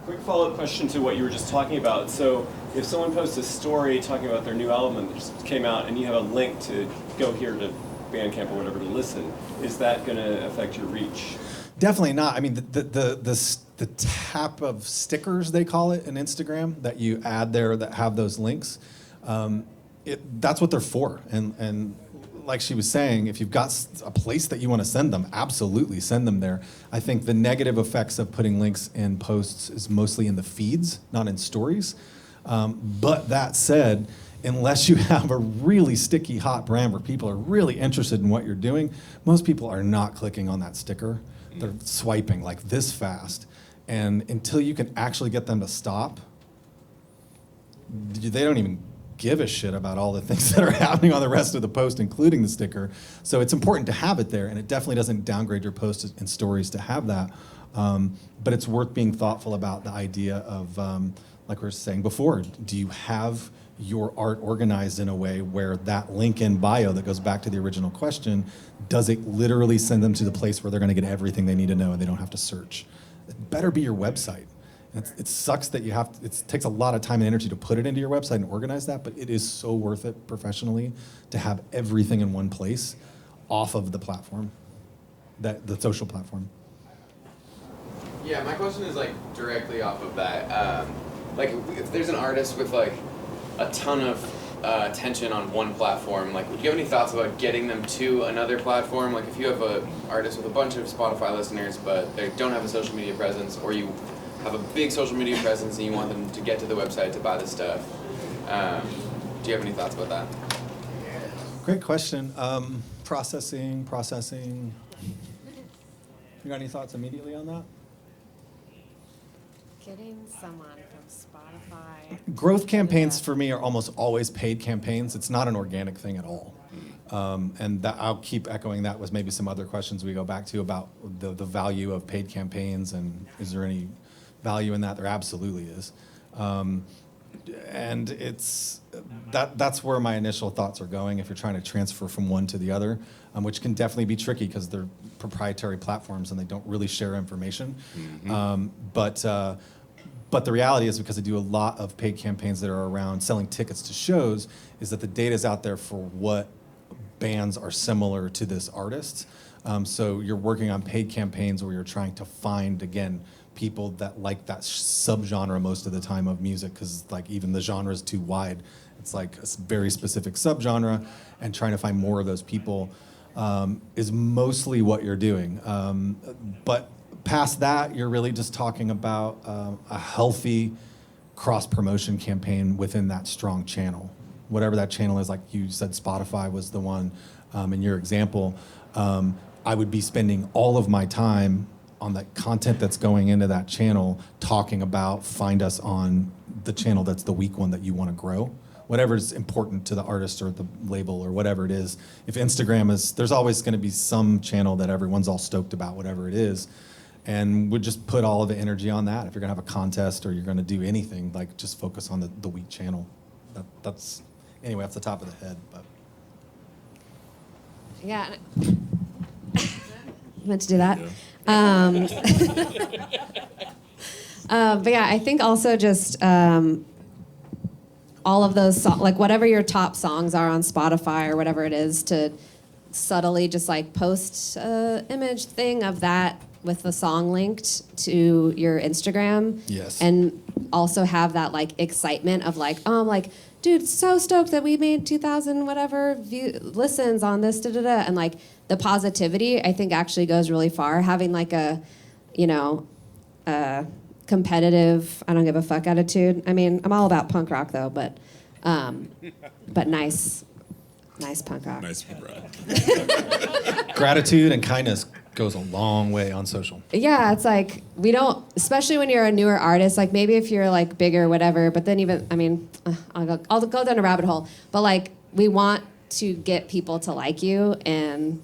Quick follow-up question to what you were just talking about. So if someone posts a story talking about their new album that just came out and you have a link to go here to Bandcamp or whatever to listen, is that going to affect your reach? Definitely not. I mean, the tap of stickers, they call it in Instagram, that you add there that have those links, that's what they're for. And like she was saying, if you've got a place that you want to send them, absolutely send them there. I think the negative effects of putting links in posts is mostly in the feeds, not in stories. But that said, unless you have a really sticky hot brand where people are really interested in what you're doing, most people are not clicking on that sticker. They're swiping like this fast. And until you can actually get them to stop, they don't even give a shit about all the things that are happening on the rest of the post, including the sticker. So it's important to have it there, and it definitely doesn't downgrade your posts and stories to have that. But it's worth being thoughtful about the idea of, like we were saying before, do you have your art organized in a way where that link in bio that goes back to the original question, does it literally send them to the place where they're going to get everything they need to know and they don't have to search? It better be your website. It sucks that it takes a lot of time and energy to put it into your website and organize that, but it is so worth it professionally to have everything in one place off of the platform, the social platform. Yeah, my question is directly off of that. If there's an artist with a ton of attention on one platform, would you have any thoughts about getting them to another platform? If you have an artist with a bunch of Spotify listeners, but they don't have a social media presence, or you have a big social media presence and you want them to get to the website to buy the stuff. Do you have any thoughts about that? Great question. Processing. You got any thoughts immediately on that? Getting someone from Spotify. Growth campaigns for me are almost always paid campaigns. It's not an organic thing at all. And I'll keep echoing that with maybe some other questions we go back to about the value of paid campaigns and is there any value in that? There absolutely is. And that's where my initial thoughts are going if you're trying to transfer from one to the other, which can definitely be tricky because they're proprietary platforms and they don't really share information. Mm-hmm. But the reality is, because I do a lot of paid campaigns that are around selling tickets to shows, is that the data's out there for what bands are similar to this artist. So you're working on paid campaigns where you're trying to find, again, people that like that subgenre most of the time of music, because even the genre is too wide. It's a very specific subgenre, and trying to find more of those people is mostly what you're doing. But past that, you're really just talking about a healthy cross-promotion campaign within that strong channel. Whatever that channel is, like you said, Spotify was the one in your example. I would be spending all of my time on the content that's going into that channel, talking about find us on the channel that's the weak one that you want to grow. Whatever is important to the artist or the label or whatever it is. If Instagram is, there's always going to be some channel that everyone's all stoked about, whatever it is. And we'd just put all of the energy on that. If you're going to have a contest or you're going to do anything, like just focus on the weak channel. That's, anyway, off the top of the head. But Yeah. Meant to do that. But yeah, I think also just all of those like whatever your top songs are on Spotify or whatever it is, to subtly just like post a image thing of that with the song linked to your Instagram. Yes. And also have that like excitement of like, oh, I'm like, dude, so stoked that we made 2,000 whatever listens on this, da-da-da. And like the positivity, I think actually goes really far. Having like a, you know, competitive, I don't give a fuck attitude. I mean, I'm all about punk rock though, but nice punk rock. Nice punk rock. gratitude and kindness goes a long way on social. Yeah, it's like we don't, especially when you're a newer artist. Like maybe if you're like bigger, whatever. But then even, I mean, I'll go down a rabbit hole. But like we want to get people to like you, and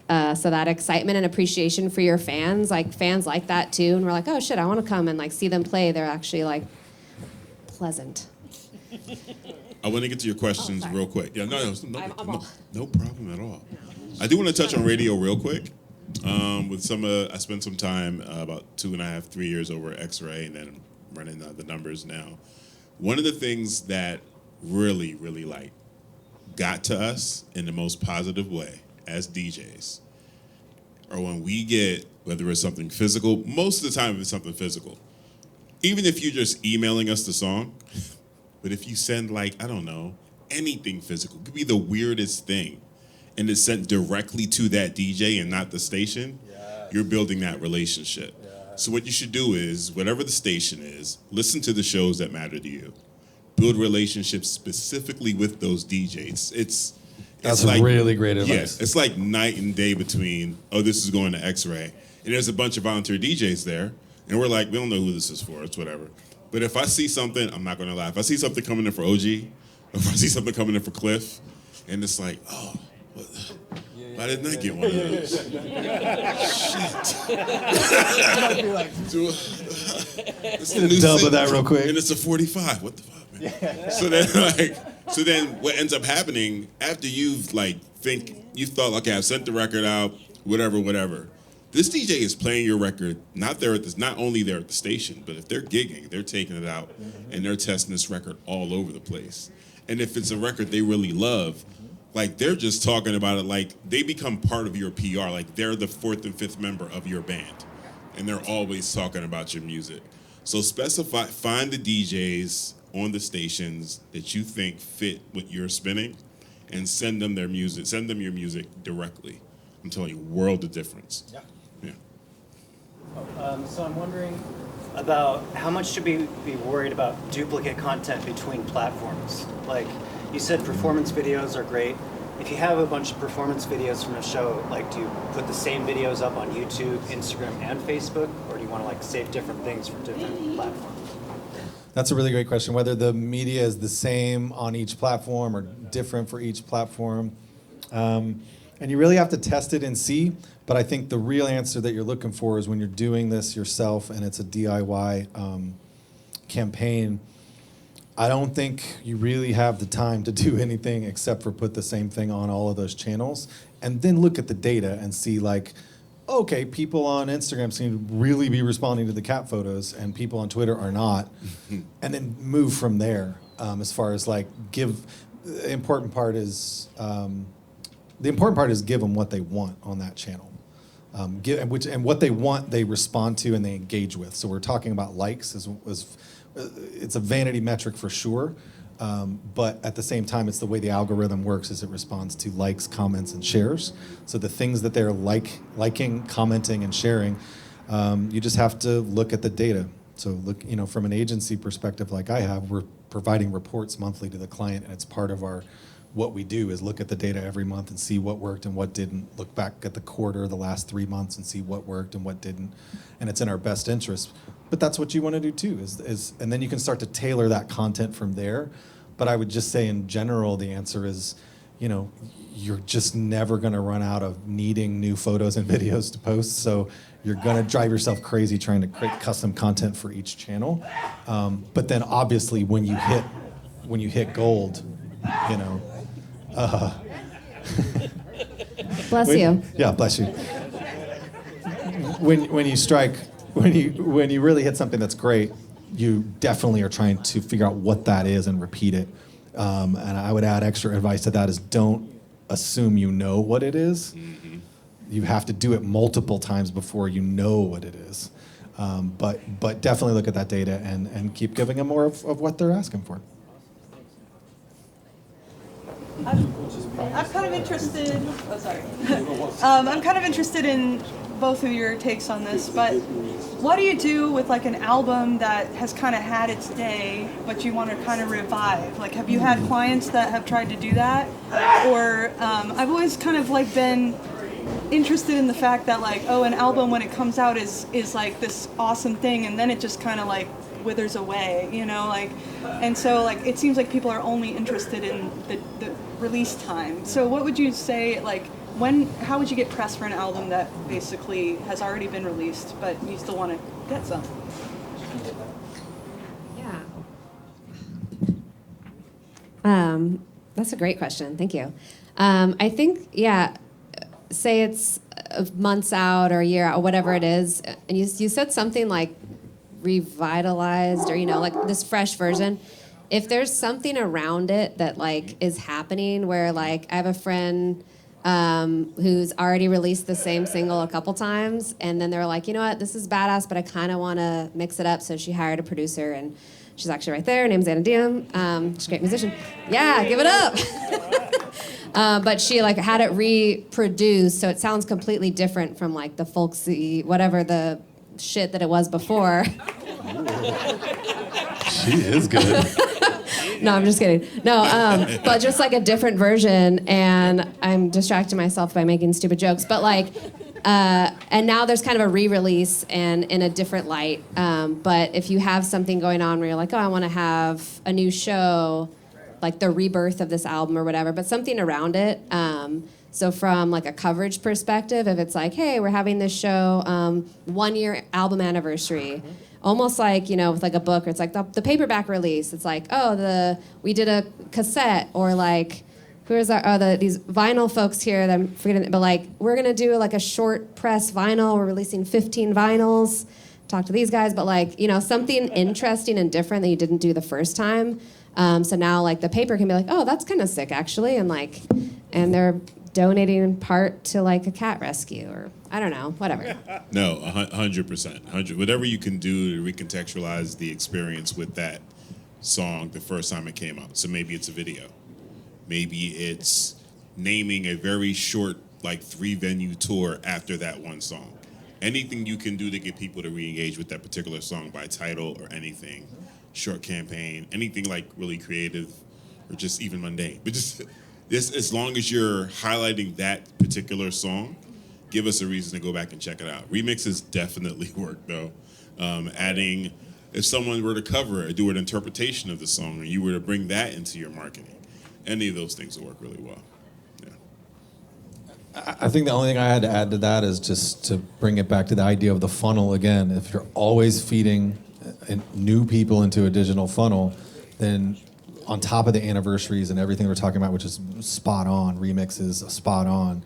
so that excitement and appreciation for your fans, like fans like that too. And we're like, oh shit, I want to come and like see them play. They're actually like pleasant. I want to get to your questions real quick. Yeah, no problem at all. I do want to touch on radio real quick. With I spent some time about 2.5, 3 years over X-Ray, and then I'm running the Numberz now. One of the things that really, really like got to us in the most positive way as DJs, or when we get, whether it's something physical, most of the time it's something physical. Even if you're just emailing us the song, but if you send like, I don't know, anything physical, it could be the weirdest thing, and it's sent directly to that DJ and not the station, you're building that relationship. So what you should do is, whatever the station is, listen to the shows that matter to you. Build relationships specifically with those DJs. That's like, really great advice. Yes, it's like night and day between, oh, this is going to X-Ray, and there's a bunch of volunteer DJs there, and we're like, we don't know who this is for, it's whatever. But if I see something, I'm not gonna lie, if I see something coming in for OG, or if I see something coming in for Cliff, and it's like, oh, why didn't I get one of those? Shit. It's the new Double that real quick. And it's a 45. What the fuck, man? So then what ends up happening after you've you thought, okay, I've sent the record out, whatever. This DJ is playing your record not only there at the station, but if they're gigging, they're taking it out and they're testing this record all over the place. And if it's a record they really love, like they're just talking about it, like they become part of your PR, like they're the fourth and fifth member of your band, and they're always talking about your music. So find the DJs on the stations that you think fit what you're spinning, and send them your music directly. I'm telling you, world of difference. Yeah. So I'm wondering about how much should we be worried about duplicate content between platforms? Like you said, performance videos are great. If you have a bunch of performance videos from a show, like do you put the same videos up on YouTube, Instagram, and Facebook, or do you want to like save different things for different platforms? That's a really great question. Whether the media is the same on each platform or different for each platform. And you really have to test it and see. But I think the real answer that you're looking for is when you're doing this yourself and it's a DIY campaign, I don't think you really have the time to do anything except for put the same thing on all of those channels and then look at the data and see like, okay, people on Instagram seem to really be responding to the cat photos and people on Twitter are not. And then move from there as far as like the important part is give them what they want on that channel. And what they want, they respond to and they engage with. So we're talking about likes it's a vanity metric for sure, but at the same time, it's the way the algorithm works is it responds to likes, comments, and shares. So the things that they're liking, commenting, and sharing, you just have to look at the data. So look, from an agency perspective like I have, we're providing reports monthly to the client, and it's part of our what we do is look at the data every month and see what worked and what didn't. Look back at the quarter, the last 3 months, and see what worked and what didn't. And it's in our best interest. But that's what you want to do too. And then you can start to tailor that content from there. But I would just say in general, the answer is, you're just never going to run out of needing new photos and videos to post. So you're going to drive yourself crazy trying to create custom content for each channel. But then obviously when you hit gold, Bless you. Yeah, bless you. When you really hit something that's great, you definitely are trying to figure out what that is and repeat it. And I would add extra advice to that is don't assume you know what it is. Mm-hmm. You have to do it multiple times before you know what it is. But definitely look at that data and keep giving them more of what they're asking for. I'm kind of interested. Oh, sorry. I'm kind of interested in both of your takes on this, but what do you do with like an album that has kind of had its day, but you want to kind of revive? Like, have you had clients that have tried to do that? Or I've always kind of like been interested in the fact that like, oh, an album when it comes out is like this awesome thing, and then it just kind of like withers away, and so like it seems like people are only interested in the release time. So what would you say, like, how would you get press for an album that basically has already been released, but you still want to get some? Yeah. That's a great question. Thank you. I think, say it's months out or a year out, or whatever it is, and you said something like revitalized or, like this fresh version. If there's something around it that like is happening where like I have a friend who's already released the same single a couple times, and then they're like, you know what, this is badass, but I kind of want to mix it up. So she hired a producer, and she's actually right there. Her name's Anna Diem. She's a great musician. Yeah, give it up. But she like had it reproduced, so it sounds completely different from like the folksy, whatever the shit that it was before. She is good. No, I'm just kidding. No, but just like a different version, and I'm distracting myself by making stupid jokes. But like, and now there's kind of a re-release and in a different light. But if you have something going on where you're like, oh, I want to have a new show, like the rebirth of this album or whatever, but something around it. So from like a coverage perspective, if it's like, hey, we're having this show, 1 year album anniversary. Almost like, with like a book, or it's like the paperback release. It's like, oh, we did a cassette, or like, these vinyl folks here that I'm forgetting, but like, we're gonna do like a short press vinyl. We're releasing 15 vinyls. Talk to these guys, but like, something interesting and different that you didn't do the first time. So now like the paper can be like, oh, that's kind of sick actually, and they're donating in part to like a cat rescue, or I don't know, whatever. No, 100%. Whatever you can do to recontextualize the experience with that song the first time it came out. So maybe it's a video. Maybe it's naming a very short, like 3-venue tour after that one song. Anything you can do to get people to re-engage with that particular song by title or anything. Short campaign, anything like really creative or just even mundane. But just as long as you're highlighting that particular song, give us a reason to go back and check it out. Remixes definitely work, though. Adding, if someone were to cover it, do an interpretation of the song, and you were to bring that into your marketing, any of those things will work really well. Yeah. I think the only thing I had to add to that is just to bring it back to the idea of the funnel again. If you're always feeding new people into a digital funnel, then on top of the anniversaries and everything we're talking about, which is spot on, remixes, spot on,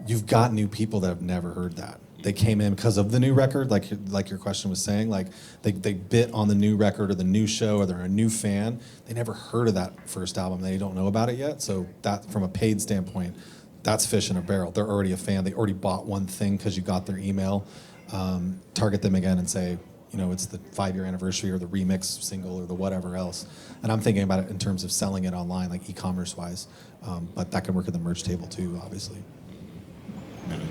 you've got new people that have never heard that. They came in because of the new record, like your question was saying, like they bit on the new record or the new show, or they're a new fan. They never heard of that first album. They don't know about it yet. So that, from a paid standpoint, that's fish in a barrel. They're already a fan. They already bought one thing because you got their email. Target them again and say, it's the 5-year anniversary or the remix single or the whatever else. And I'm thinking about it in terms of selling it online, like e-commerce wise. But that can work at the merch table too, obviously. I'm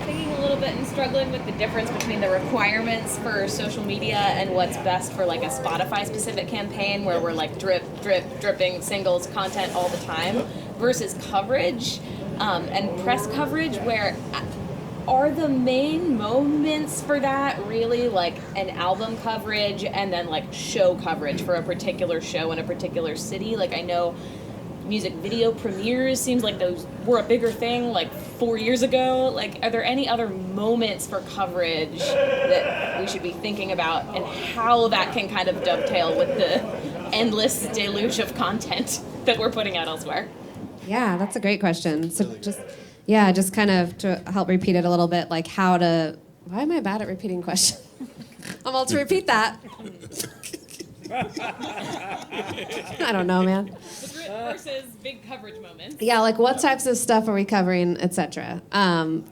thinking a little bit in struggling with the difference between the requirements for social media and what's best for like a Spotify specific campaign where we're like dripping singles content all the time versus coverage and press coverage where are the main moments for that really like an album coverage and then like show coverage for a particular show in a particular city? Like I know music video premieres seems like those were a bigger thing like 4 years ago. Like are there any other moments for coverage that we should be thinking about and how that can kind of dovetail with the endless deluge of content that we're putting out elsewhere? Yeah, that's a great question. So just kind of to help repeat it a little bit, like how to, why am I bad at repeating questions? I'm all to repeat that. I don't know, man. Versus big coverage moments. Yeah, like what types of stuff are we covering, etc. I'm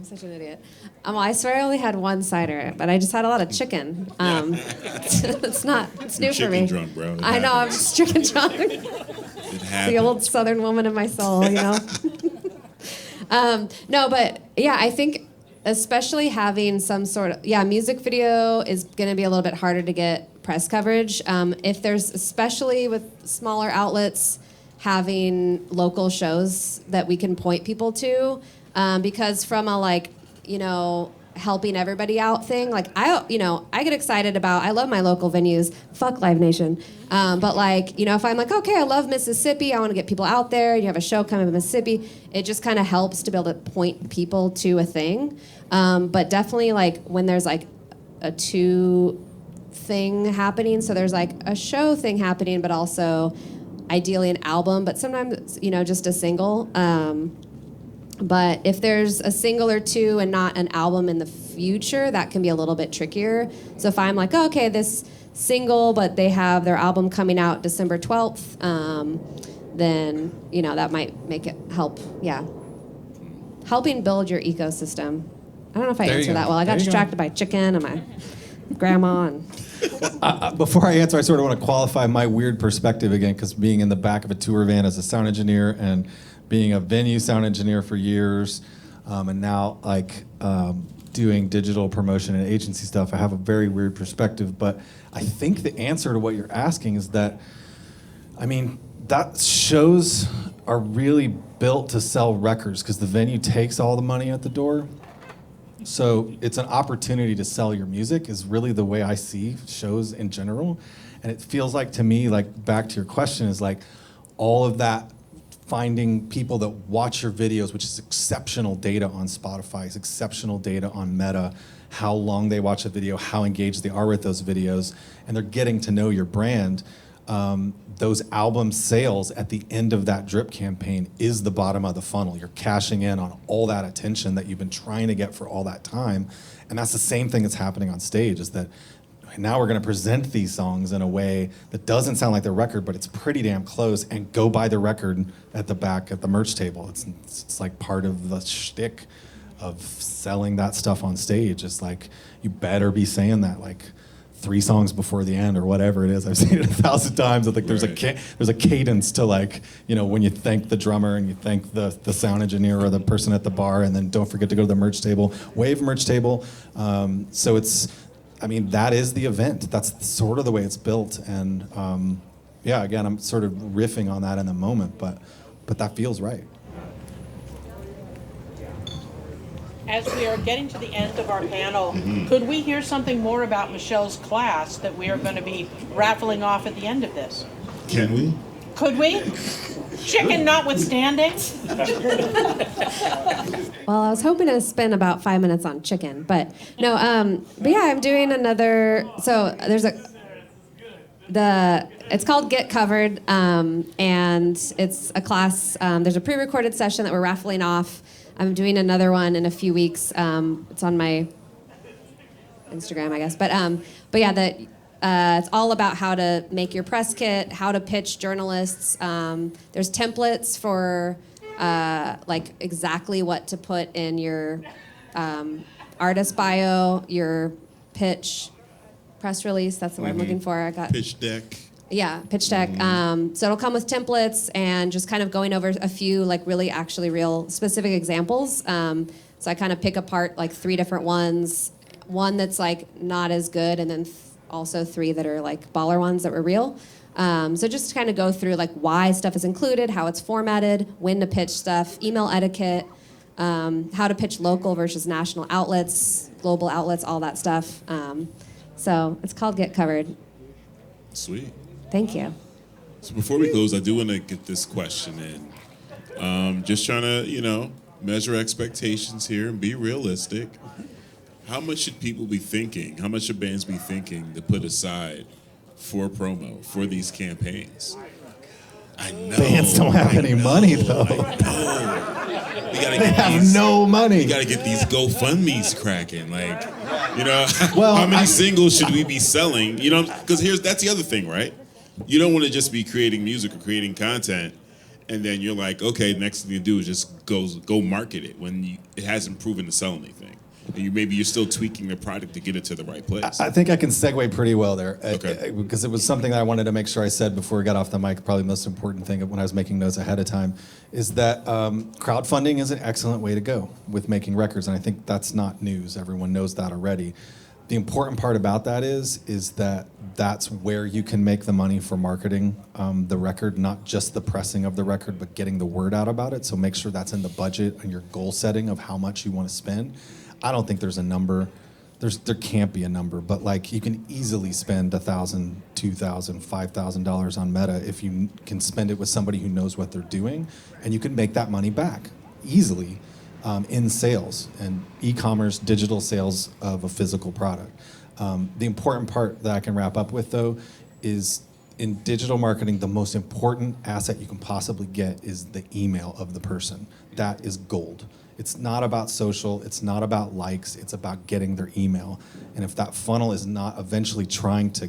such an idiot. I swear I only had one cider, but I just had a lot of chicken. It's new for me. Chicken drunk, bro. I know, I'm just chicken drunk. The old Southern woman in my soul, you know? No, but yeah, I think especially having some sort of, music video is going to be a little bit harder to get press coverage. If there's, especially with smaller outlets, having local shows that we can point people to, because from a helping everybody out thing, like I get excited about, I love my local venues, fuck Live Nation, but if I'm like, okay, I love Mississippi, I want to get people out there, you have a show coming to Mississippi, it just kind of helps to be able to point people to a thing, but definitely when there's a two thing happening, so there's a show thing happening, but also ideally an album, but sometimes just a single. But if there's a single or two and not an album in the future, that can be a little bit trickier. So if I'm like, oh, okay, this single, but they have their album coming out December 12th, then, that might make it help, helping build your ecosystem. I don't know if I answered that well. I got distracted by chicken and my grandma. And Before I answer, I sort of want to qualify my weird perspective again, because being in the back of a tour van as a sound engineer and being a venue sound engineer for years, and now doing digital promotion and agency stuff, I have a very weird perspective. But I think the answer to what you're asking is that, that shows are really built to sell records because the venue takes all the money at the door. So it's an opportunity to sell your music is really the way I see shows in general. And it feels like to me, back to your question, is all of that finding people that watch your videos, which is exceptional data on Spotify, is exceptional data on Meta, how long they watch a video, how engaged they are with those videos, and they're getting to know your brand. Those album sales at the end of that drip campaign is the bottom of the funnel. You're cashing in on all that attention that you've been trying to get for all that time. And that's the same thing that's happening on stage, is that now we're going to present these songs in a way that doesn't sound like their record, but it's pretty damn close, and go buy the record at the back at the merch table. It's like part of the shtick of selling that stuff on stage. It's you better be saying that 3 songs before the end or whatever it is. I've seen it 1,000 times. I think there's a cadence to when you thank the drummer and you thank the sound engineer or the person at the bar, and then don't forget to go to the merch table, wave merch table. So it's, that is the event. That's sort of the way it's built. And again, I'm sort of riffing on that in the moment, but that feels right. As we are getting to the end of our panel, could we hear something more about Michelle's class that we are going to be raffling off at the end of this? Can we? Could we? Chicken notwithstanding. Well, I was hoping to spend about 5 minutes on chicken, but no. I'm doing another. So there's it's called Get Covered, and it's a class. There's a pre-recorded session that we're raffling off. I'm doing another one in a few weeks. It's on my Instagram, I guguess. But it's all about how to make your press kit, how to pitch journalists. There's templates for exactly what to put in your artist bio, your pitch, press release. That's the word I'm looking for. I got pitch deck. Yeah, pitch deck. So it'll come with templates and just kind of going over a few really actually real specific examples. So I kind of pick apart like 3 different ones, one that's like not as good, and then also 3 that are like baller ones that were real. So just to kind of go through like why stuff is included, how it's formatted, when to pitch stuff, email etiquette, how to pitch local versus national outlets, global outlets, all that stuff. So it's called Get Covered. Sweet. Thank you. So before we close, I do want to get this question in. Just trying to, measure expectations here and be realistic. How much should people be thinking? How much should bands be thinking to put aside for promo, for these campaigns? I know. Bands don't have any money, though. They have no money. You got to get these GoFundMe's cracking. Like, Well, how many singles should we be selling? Because that's the other thing, right? You don't want to just be creating music or creating content, and then you're like, okay, next thing you do is just go market it when it hasn't proven to sell anything. Maybe you're still tweaking the product to get it to the right place. I think I can segue pretty well there. Okay. Because it was something that I wanted to make sure I said before we got off the mic. Probably the most important thing when I was making notes ahead of time is that crowdfunding is an excellent way to go with making records. And I think that's not news. Everyone knows that already. The important part about that is that that's where you can make the money for marketing the record, not just the pressing of the record, but getting the word out about it. So make sure that's in the budget and your goal setting of how much you want to spend. I don't think there's a number. There can't be a number, but like you can easily spend $1,000, $2,000, $5,000 on Meta if you can spend it with somebody who knows what they're doing, and you can make that money back easily in sales and e-commerce, digital sales of a physical product. The important part that I can wrap up with though is in digital marketing, the most important asset you can possibly get is the email of the person. That is gold. It's not about social, it's not about likes, it's about getting their email. And if that funnel is not eventually trying to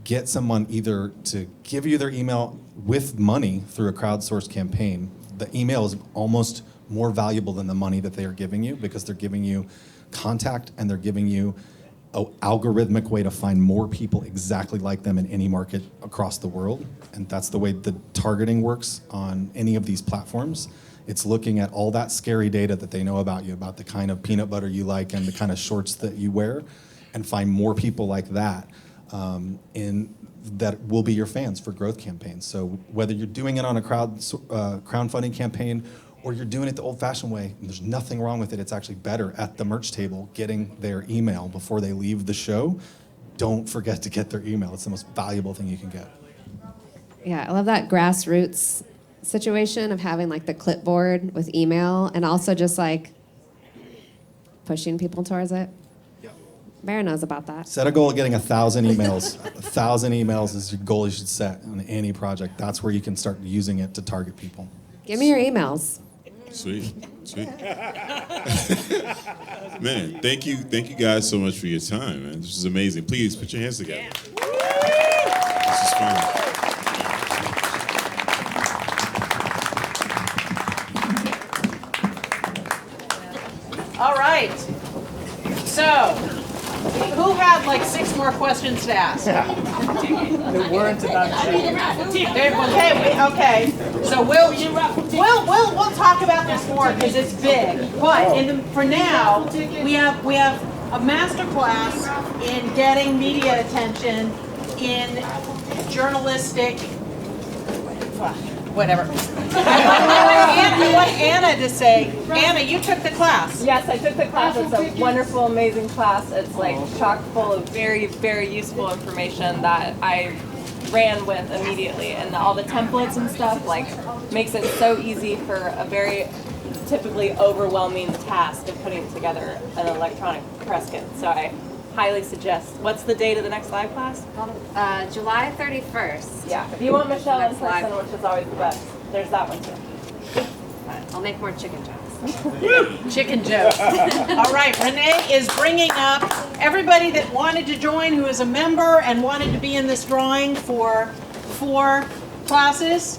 get someone either to give you their email with money through a crowdsourced campaign, the email is almost more valuable than the money that they are giving you because they're giving you contact and they're giving you an algorithmic way to find more people exactly like them in any market across the world. And that's the way the targeting works on any of these platforms. It's looking at all that scary data that they know about you, about the kind of peanut butter you like and the kind of shorts that you wear, and find more people like that that will be your fans for growth campaigns. So whether you're doing it on a crowdfunding campaign or you're doing it the old-fashioned way, there's nothing wrong with it. It's actually better at the merch table, getting their email before they leave the show. Don't forget to get their email. It's the most valuable thing you can get. Yeah, I love that grassroots situation of having like the clipboard with email and also just like pushing people towards it. Bear knows about that. Set a goal of getting 1,000 emails. 1,000 emails is your goal you should set on any project. That's where you can start using it to target people. Give me your emails. Sweet. Man, thank you guys so much for your time, man. This was amazing. Please put your hands together. This is fun. All right. So, who had like 6 more questions to ask? The words about Okay. So we'll talk about this more because it's big. But for now, we have a master class in getting media attention in journalistic. Whatever. I want Anna to say. Anna, you took the class. Yes, I took the class. It's a wonderful, amazing class. It's like chock full of very, very useful information that I ran with immediately. And all the templates and stuff makes it so easy for a very typically overwhelming task of putting together an electronic press kit. So I highly suggest. What's the date of the next live class? July 31st. Yeah, if you want Michelle in person, which is always the best, there's that one too. I'll make more chicken jokes. Chicken jokes. All right, Renee is bringing up everybody that wanted to join who is a member and wanted to be in this drawing for 4 classes.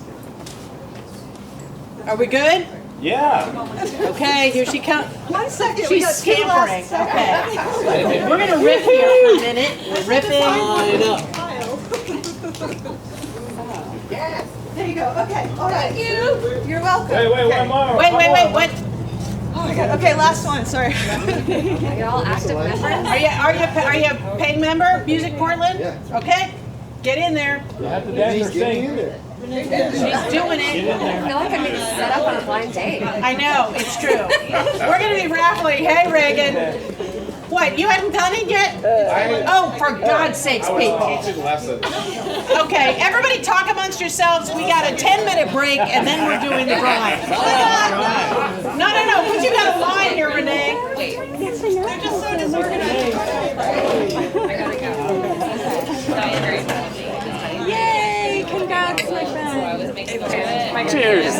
Are we good? Yeah. Okay, here she comes. 1 second. She's scampering. Okay. We're going to riff here for a minute. We're riffing. Yes. There you go. Okay. All right. Thank you. You're welcome. Wait, one more. Wait. Oh my God. Okay, last one. Sorry. Are you all active members? Are you a paid member? Music Portland? Yeah. Okay. Get in there. You have to dance or sing. She's doing it. I feel like I'm being set up on a blind date. I know, it's true. We're going to be raffling. Hey, Reagan. What, you haven't done it yet? Oh, for God's sakes, Pete. Okay, everybody talk amongst yourselves. We got a 10-minute break, and then we're doing the drawing. No, because you got a line here, Renee. They're just so disorganized. I gotta go. Yay! Congrats, my friend. Cheers. Oh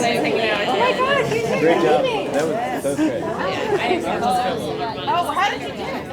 my God, you did Great job. amazing. That was good. Oh, how did you do it?